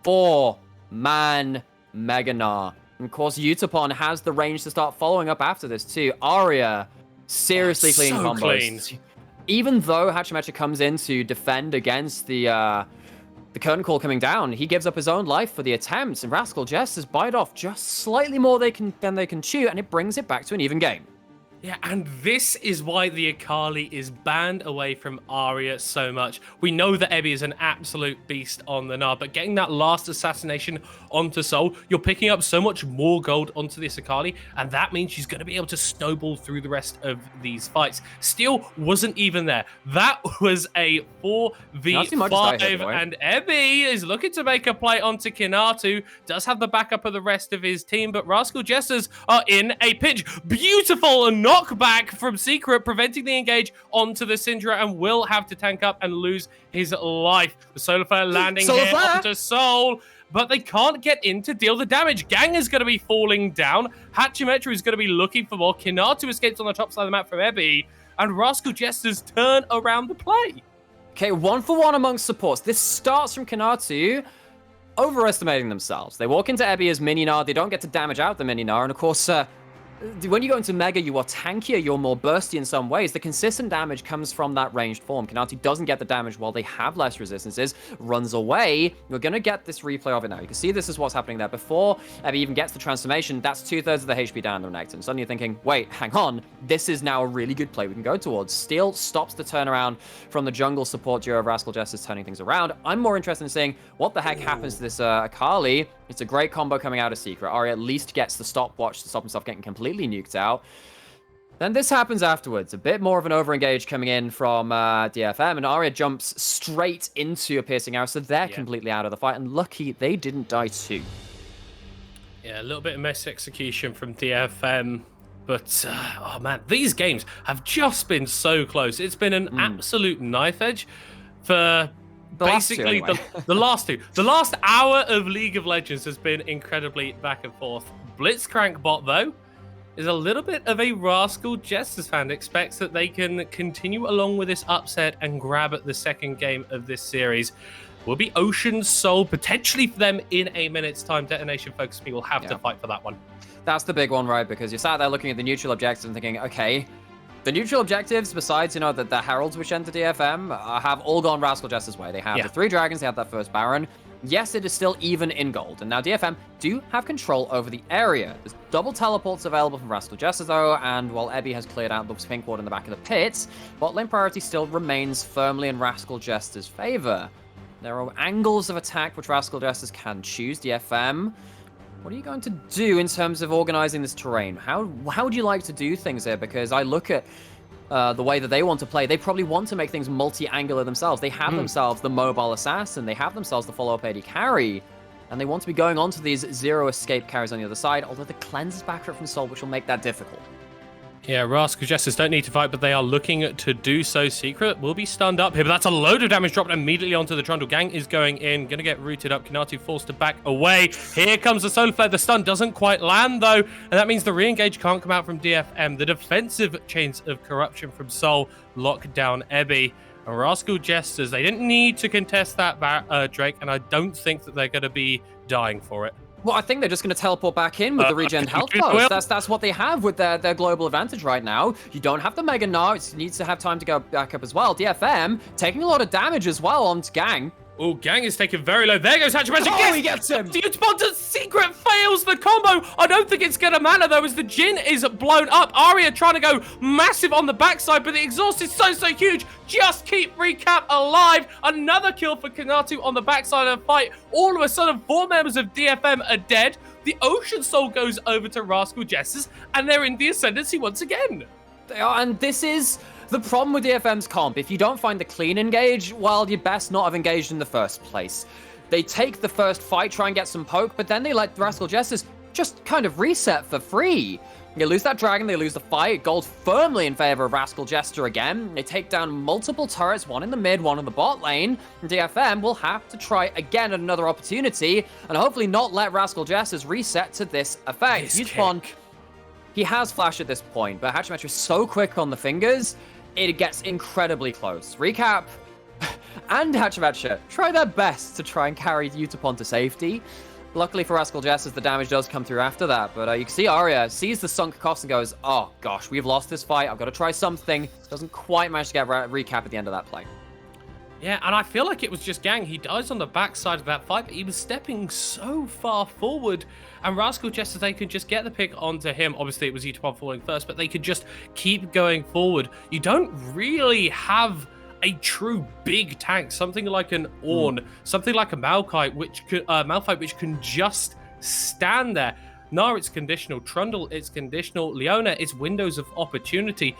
F: 4-man Meganar. And of course, Utapon has the range to start following up after this too. Aria, seriously clean
E: so
F: combos.
E: clean.
F: Even though Hachimecha comes in to defend against the curtain call coming down, he gives up his own life for the attempts, and Rascal Jesters bite off just slightly more than they can chew, and it brings it back to an even game.
E: Yeah, and this is why the Akali is banned away from Aria so much. We know that Ebby is an absolute beast on the Nard, but getting that last assassination onto Soul, you're picking up so much more gold onto this Akali, and that means she's going to be able to snowball through the rest of these fights. Steel wasn't even there. That was a 4v5, and Ebby is looking to make a play onto Kinatu. Does have the backup of the rest of his team, but Rascal Jesters are in a pinch. Beautiful knockback from Secret, preventing the engage onto the Syndra, and will have to tank up and lose his life. The Solar Flare landing here onto Soul, but they can't get in to deal the damage. Gang is going to be falling down. Hachimetra is going to be looking for more. Kinatu escapes on the top side of the map from Ebby, and Rascal Jesters turn around the play.
F: Okay, 1-for-1 amongst supports. This starts from Kinatu overestimating themselves. They walk into Ebby as Mini-Nard, they don't get to damage out the Mini-Nard, and of course, when you go into Mega, you are tankier, you're more bursty in some ways. The consistent damage comes from that ranged form. Kanatu doesn't get the damage while they have less resistances, runs away. You're going to get this replay of it now. You can see this is what's happening there. Before Ebby even gets the transformation, that's 2/3 of the HP down the Renekton. And suddenly you're thinking, wait, hang on, this is now a really good play we can go towards. Steel stops the turnaround from the jungle support duo of Rascal Jesters turning things around. I'm more interested in seeing what the heck happens to this Akali. It's a great combo coming out of Secret. Aria at least gets the stopwatch to stop himself getting completely nuked out. Then this happens afterwards. A bit more of an overengage coming in from DFM, and Aria jumps straight into a piercing arrow, so they're completely out of the fight, and lucky they didn't die too.
E: Yeah, a little bit of miss execution from DFM, but oh man, these games have just been so close. It's been an absolute knife edge for basically the last two. The last hour of League of Legends has been incredibly back and forth. Blitzcrank bot, though, is a little bit of a Rascal Jesters fan. Expects that they can continue along with this upset and grab at the second game of this series. Will be Ocean Soul potentially for them in a minute's time. Detention FocusMe will have to fight for that one.
F: That's the big one, right? Because you're sat there looking at the neutral objectives and thinking, okay, the neutral objectives, besides, that the Heralds which enter DFM, have all gone Rascal Jester's way. They have the 3 dragons, they have that first Baron. Yes, it is still even in gold. And now DFM do have control over the area. There's double teleports available from Rascal Jester, though, and while Ebby has cleared out the pink ward in the back of the pit, bot lane priority still remains firmly in Rascal Jester's favor. There are angles of attack which Rascal Jesters can choose. DFM, what are you going to do in terms of organizing this terrain? How would you like to do things here? Because I look at the way that they want to play. They probably want to make things multi-angular themselves. They have themselves the mobile assassin. They have themselves the follow-up AD carry. And they want to be going on to these zero escape carries on the other side, although the cleanse is back from Soul, which will make that difficult.
E: Yeah, Rascal Jesters don't need to fight, but they are looking to do so. Secret will be stunned up here, but that's a load of damage dropped immediately onto the Trundle. Gang is going in, going to get rooted up. Kinatu forced to back away. Here comes the Solar Flare. The stun doesn't quite land, though, and that means the re-engage can't come out from DFM. The defensive chains of corruption from Soul lock down Ebby. And Rascal Jesters, they didn't need to contest that Drake, and I don't think that they're going to be dying for it.
F: Well, I think they're just going to teleport back in with the regen health post. That's what they have with their global advantage right now. You don't have the Mega now. It needs to have time to go back up as well. DFM taking a lot of damage as well onto Gang.
E: Oh, Gang is taken very low. There goes Hachimachi.
F: Oh, he gets him.
E: Ponta's secret fails the combo. I don't think it's going to matter, though, as the Jin is blown up. Arya trying to go massive on the backside, but the exhaust is so huge. Just keep Recap alive. Another kill for Kanatu on the backside of the fight. All of a sudden, 4 members of DFM are dead. The Ocean Soul goes over to Rascal Jesters, and they're in the ascendancy once again.
F: They are, and this is the problem with DFM's comp. If you don't find the clean engage, well, you're best not have engaged in the first place. They take the first fight, try and get some poke, but then they let Rascal Jesters just kind of reset for free. They lose that dragon, they lose the fight. Gold firmly in favor of Rascal Jester again. They take down multiple turrets, one in the mid, one in the bot lane. DFM will have to try again at another opportunity, and hopefully not let Rascal Jesters reset to this effect. Yutapon, he has flash at this point, but Hachimachi is so quick on the fingers, it gets incredibly close. Recap and Hachimachi try their best to try and carry Yutapon to safety. Luckily for Rascal Jesters, the damage does come through after that, but you can see Arya sees the sunk cost and goes, oh gosh, we've lost this fight, I've got to try something. Doesn't quite manage to get Recap at the end of that play.
E: Yeah, and I feel like it was just Gang. He dies on the backside of that fight, but he was stepping so far forward, and Rascal Jester, they could just get the pick onto him. Obviously, it was Yutapon falling first, but they could just keep going forward. You don't really have a true big tank, something like an Ornn, something like a Malphite, which can just stand there. Gnar, it's conditional. Trundle, it's conditional. Leona, it's windows of opportunity,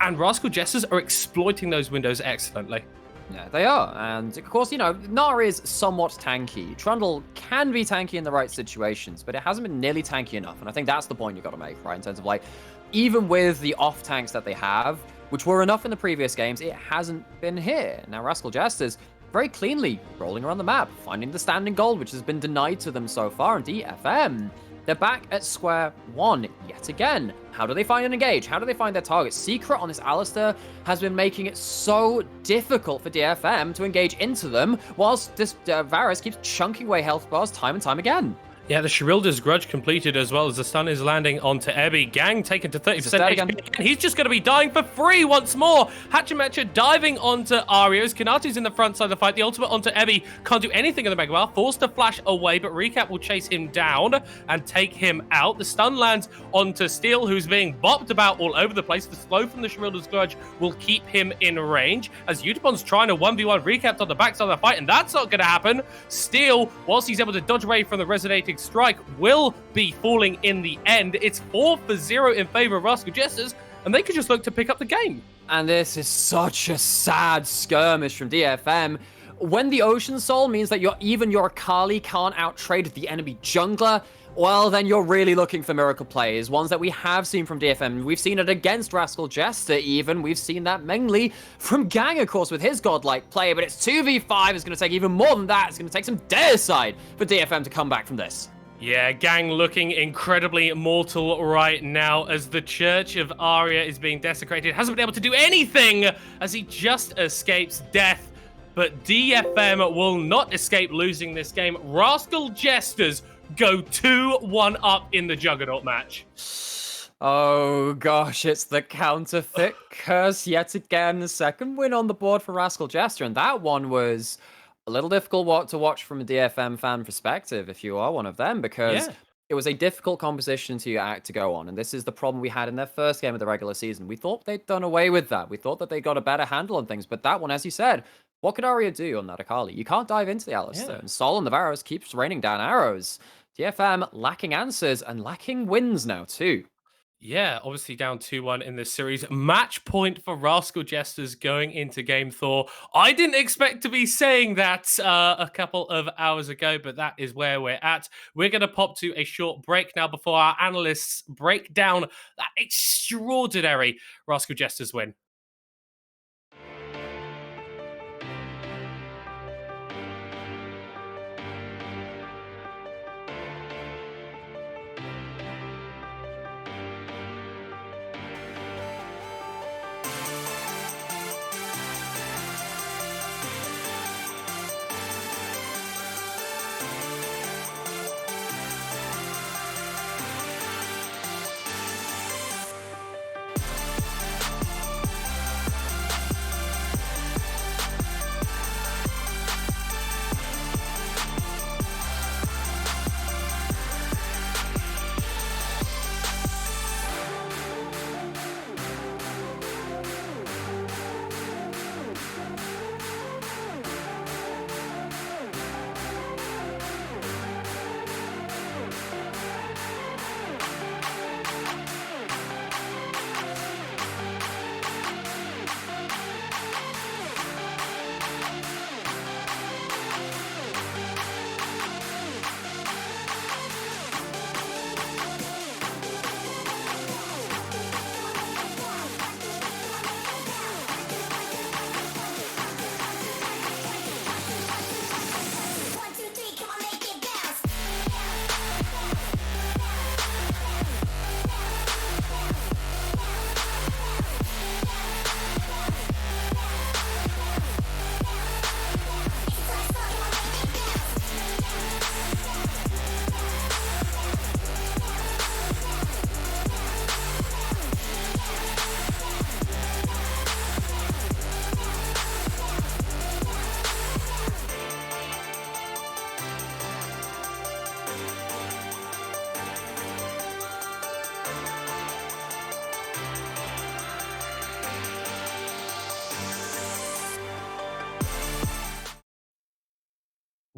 E: and Rascal Jesters are exploiting those windows excellently.
F: Yeah, they are. And of course, you know, Gnar is somewhat tanky. Trundle can be tanky in the right situations, but it hasn't been nearly tanky enough. And I think that's the point you've got to make, right? In terms of, like, even with the off tanks that they have, which were enough in the previous games, it hasn't been here. Now, Rascal Jesters very cleanly rolling around the map, finding the standing gold, which has been denied to them so far. And DFM, they're back at square one yet again. How do they find and engage? How do they find their targets? Secret on this Alistar has been making it so difficult for DFM to engage into them, whilst this Varus keeps chunking away health bars time and time again.
E: Yeah, the Shirilda's grudge completed, as well as the stun is landing onto Ebby. Gang taken to 30% HP. He's just going to be dying for free once more. Hachimachi diving onto Arios. Kanatu's in the front side of the fight. The ultimate onto Ebby. Can't do anything in the Mega Bar. Forced to flash away, but Recap will chase him down and take him out. The stun lands onto Steel, who's being bopped about all over the place. The slow from the Shirilda's grudge will keep him in range, as Yutapon's trying to 1v1 Recap on the backside of the fight, and that's not going to happen. Steel, whilst he's able to dodge away from the resonating strike, will be falling in the end. It's 4-0 in favor of Rascal Jesters, and they could just look to pick up the game.
F: And this is such a sad skirmish from DFM. When the Ocean Soul means that even your Akali can't outtrade the enemy jungler, well, then you're really looking for miracle plays, ones that we have seen from DFM. We've seen it against Rascal Jester even. We've seen that mainly from Gang, of course, with his godlike play, but it's 2v5. It's going to take even more than that. It's going to take some deicide for DFM to come back from this.
E: Yeah, Gang looking incredibly mortal right now as the Church of Arya is being desecrated. Hasn't been able to do anything as he just escapes death. But DFM will not escape losing this game. Rascal Jesters go 2-1 up in the Juggernaut match.
F: Oh gosh, it's the counterfeit curse yet again. The second win on the board for Rascal Jester, and that one was a little difficult to watch from a DFM fan perspective, if you are one of them, because it was a difficult composition to go on, and this is the problem we had in their first game of the regular season. We thought they'd done away with that. We thought that they got a better handle on things, but that one, as you said, what could Arya do on that Akali? You can't dive into the Alistar, and Sol on the Varus keeps raining down arrows. DFM lacking answers and lacking wins now too.
E: Yeah, obviously down 2-1 in this series. Match point for Rascal Jesters going into Game Thor. I didn't expect to be saying that a couple of hours ago, but that is where we're at. We're going to pop to a short break now before our analysts break down that extraordinary Rascal Jesters win.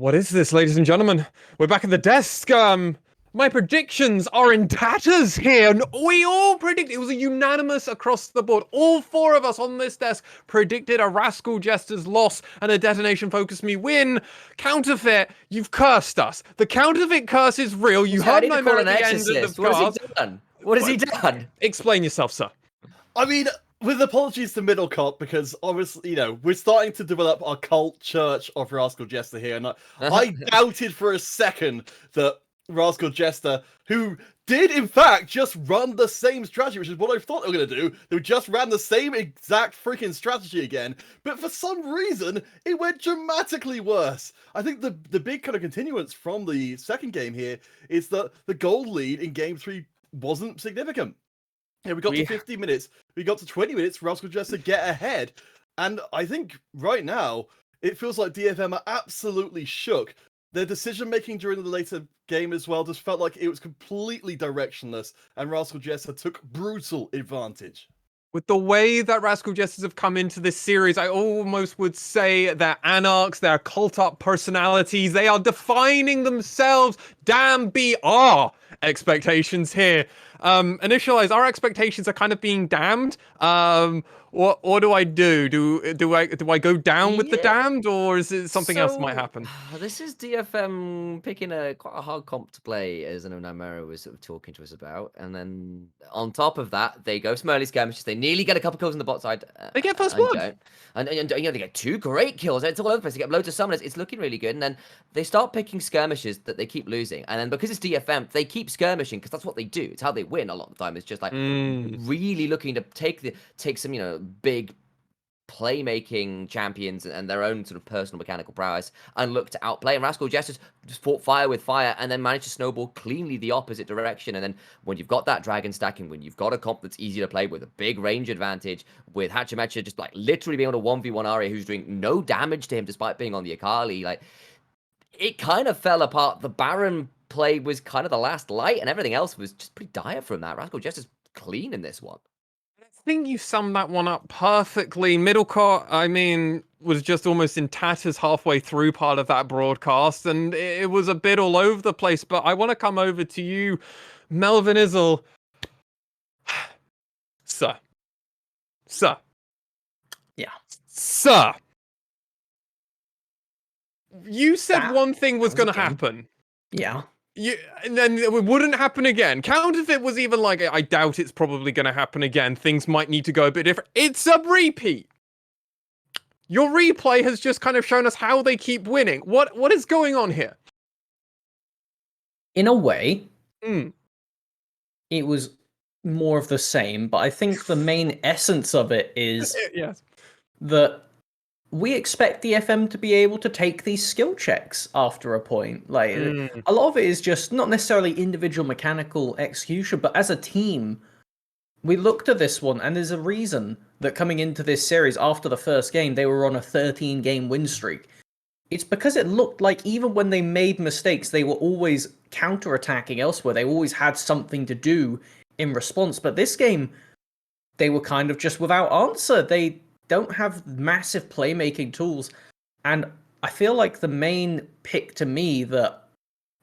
A: What is this, ladies and gentlemen? We're back at the desk. My predictions are in tatters here. And we all it was a unanimous across the board. All four of us on this desk predicted a Rascal Jester's loss and a Detention FocusMe win. Counterfeit, you've cursed us. The counterfeit curse is real. You heard my
B: call
A: at
B: an
A: the end of
B: exorcist.
A: the
B: What has
A: cast.
B: he done? What has he done?
A: Explain yourself, sir.
D: I mean, with apologies to Middle Cop, because obviously, you know, we're starting to develop our cult church of Rascal Jester here, and I doubted for a second that Rascal Jester, who did in fact just run the same strategy, which is what I thought they were going to do. They just ran the same exact freaking strategy again, but for some reason, it went dramatically worse. I think the big kind of continuance from the second game here is that the gold lead in Game 3 wasn't significant. Yeah, we got to 50 minutes, we got to 20 minutes, Rascal Jester get ahead. And I think right now, it feels like DFM are absolutely shook. Their decision-making during the later game as well just felt like it was completely directionless, and Rascal Jester took brutal advantage.
A: With the way that Rascal Jesters have come into this series, I almost would say they're anarchs, they're cult-up personalities, they are defining themselves. Damn BR expectations here. Initialize, our expectations are kind of being damned. What do I do? Do I go down with the damned, or is it something else might happen?
B: This is DFM picking quite a hard comp to play, as Namero was sort of talking to us about, and then on top of that, they go some early skirmishes. They nearly get a couple kills on the bot side.
A: They get first blood.
B: And you know, they get 2 great kills. It's all over the place. They get loads of summoners. It's looking really good. And then they start picking skirmishes that they keep losing. And then because it's DFM, they keep skirmishing because that's what they do. It's how they win a lot of the time. It's just like really looking to take some, you know, big playmaking champions and their own sort of personal mechanical prowess and look to outplay. And Rascal Jester just fought fire with fire and then managed to snowball cleanly the opposite direction. And then when you've got that dragon stacking, when you've got a comp that's easy to play with a big range advantage, with Hachimecha just like literally being able to 1v1 Arya who's doing no damage to him despite being on the Akali, like it kind of fell apart. The Baron play was kind of the last light and everything else was just pretty dire from that. Rascal Jester's clean in this one.
A: I think you summed that one up perfectly. Middlecourt, I mean, was just almost in tatters halfway through part of that broadcast, and it was a bit all over the place. But I want to come over to you, Melvin Izzle. Sir.
C: Yeah.
A: Sir. You said
C: That
A: one thing was going to
C: again.
A: happen.
C: Yeah.
A: And then it wouldn't happen again. Counterfeit was even like, I doubt it's probably going to happen again. Things might need to go a bit different. It's a repeat. Your replay has just kind of shown us how they keep winning. What is going on here?
C: In a way, it was more of the same, but I think the main essence of it is
A: Yes.
C: that we expect the FM to be able to take these skill checks after a point. Like a lot of it is just not necessarily individual mechanical execution, but as a team, we looked at this one, and there's a reason that coming into this series after the first game, they were on a 13-game win streak. It's because it looked like even when they made mistakes, they were always counterattacking elsewhere. They always had something to do in response. But this game, they were kind of just without answer. They don't have massive playmaking tools, and I feel like the main pick to me that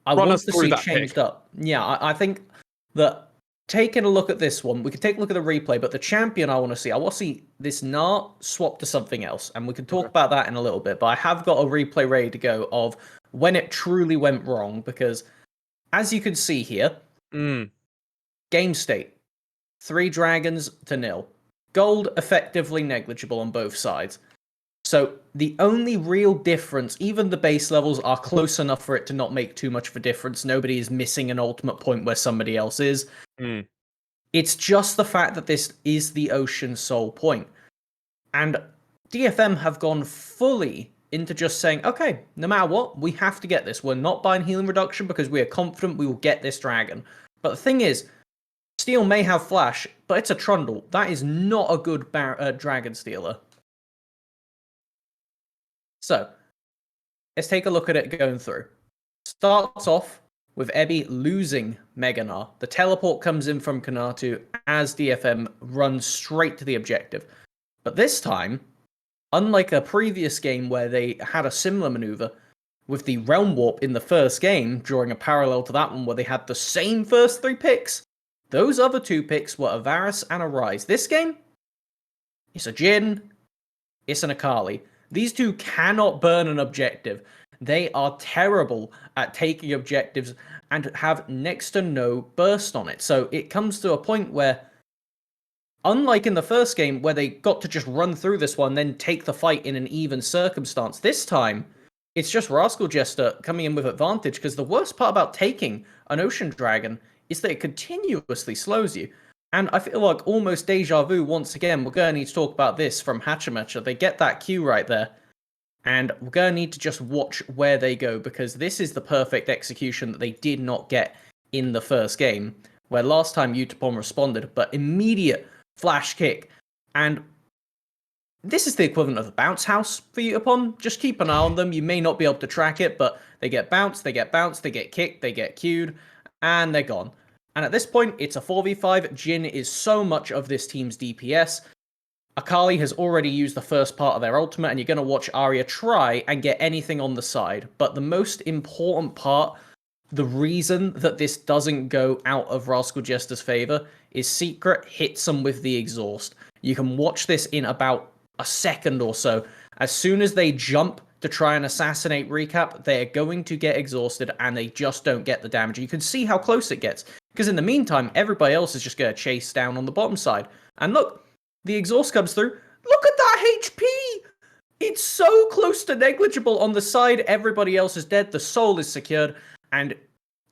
C: I want to see changed up. Yeah, I think that taking a look at this one, we could take a look at the replay, but the champion I want to see this Nart swap to something else, and we can talk about that in a little bit, but I have got a replay ready to go of when it truly went wrong, because as you can see here, game state, 3 dragons to 0. Gold effectively negligible on both sides. So the only real difference, even the base levels are close enough for it to not make too much of a difference. Nobody is missing an ultimate point where somebody else is. It's just the fact that this is the Ocean Soul point. And DFM have gone fully into just saying, okay, no matter what, we have to get this. We're not buying healing reduction because we are confident we will get this dragon. But the thing is, Steel may have flash, but it's a Trundle. That is not a good dragon stealer. So, let's take a look at it going through. Starts off with Ebby losing Meganar. The teleport comes in from Kanatu as DFM runs straight to the objective. But this time, unlike a previous game where they had a similar maneuver, with the Realm Warp in the first game, drawing a parallel to that one where they had the same first 3 picks. Those other 2 picks were a Varus and a Ryze. This game, it's a Jhin, it's an Akali. These 2 cannot burn an objective. They are terrible at taking objectives and have next to no burst on it. So it comes to a point where, unlike in the first game where they got to just run through this one, then take the fight in an even circumstance, this time it's just Rascal Jester coming in with advantage, because the worst part about taking an Ocean Dragon is that it continuously slows you. And I feel like almost deja vu once again. We're going to need to talk about this from Hachimecha. They get that Q right there. And we're going to need to just watch where they go, because this is the perfect execution that they did not get in the first game, where last time Utapon responded, but immediate flash kick. And this is the equivalent of a bounce house for Utapon. Just keep an eye on them. You may not be able to track it, but they get bounced, they get bounced, they get kicked, they get queued, and they're gone. And at this point, it's a 4v5. Jhin is so much of this team's DPS. Akali has already used the first part of their ultimate, and you're going to watch Arya try and get anything on the side. But the most important part, the reason that this doesn't go out of Rascal Jester's favor, is Secret hits them with the exhaust. You can watch this in about a second or so. As soon as they jump to try and assassinate Recap, they're going to get exhausted, and they just don't get the damage. You can see how close it gets, because in the meantime, everybody else is just going to chase down on the bottom side. And look, the exhaust comes through. Look at that HP! It's so close to negligible on the side. Everybody else is dead. The soul is secured. And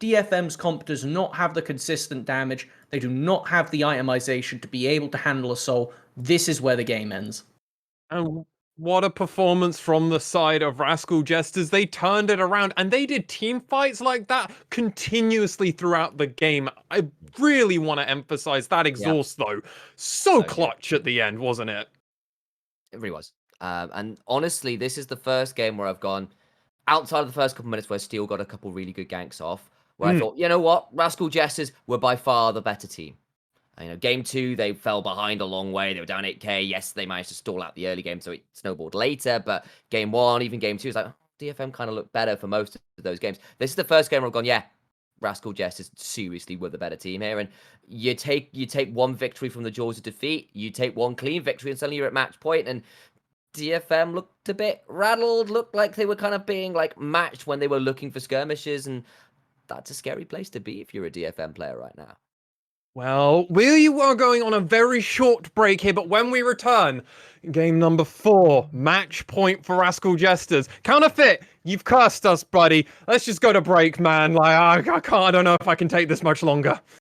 C: DFM's comp does not have the consistent damage. They do not have the itemization to be able to handle a soul. This is where the game ends.
A: And what a performance from the side of Rascal Jesters. They turned it around, and they did team fights like that continuously throughout the game. I really want to emphasize that exhaust, though. So clutch at the end, wasn't it?
B: It really was. And honestly, this is the first game where I've gone, outside of the first couple minutes where Steel got a couple really good ganks off, where I thought, you know what, Rascal Jesters were by far the better team. You know, game 2, they fell behind a long way. They were down 8k. Yes, they managed to stall out the early game, so it snowballed later. But game 1, even game 2, is like, DFM kind of looked better for most of those games. This is the first game where I've gone, yeah, Rascal Jesters seriously were the better team here. And you take one victory from the jaws of defeat, you take one clean victory, and suddenly you're at match point. And DFM looked a bit rattled, looked like they were kind of being like matched when they were looking for skirmishes. And that's a scary place to be if you're a DFM player right now.
A: Well, we are going on a very short break here, but when we return, game number 4, match point for Rascal Jesters. Counterfeit, you've cursed us, buddy. Let's just go to break, man. Like, I don't know if I can take this much longer.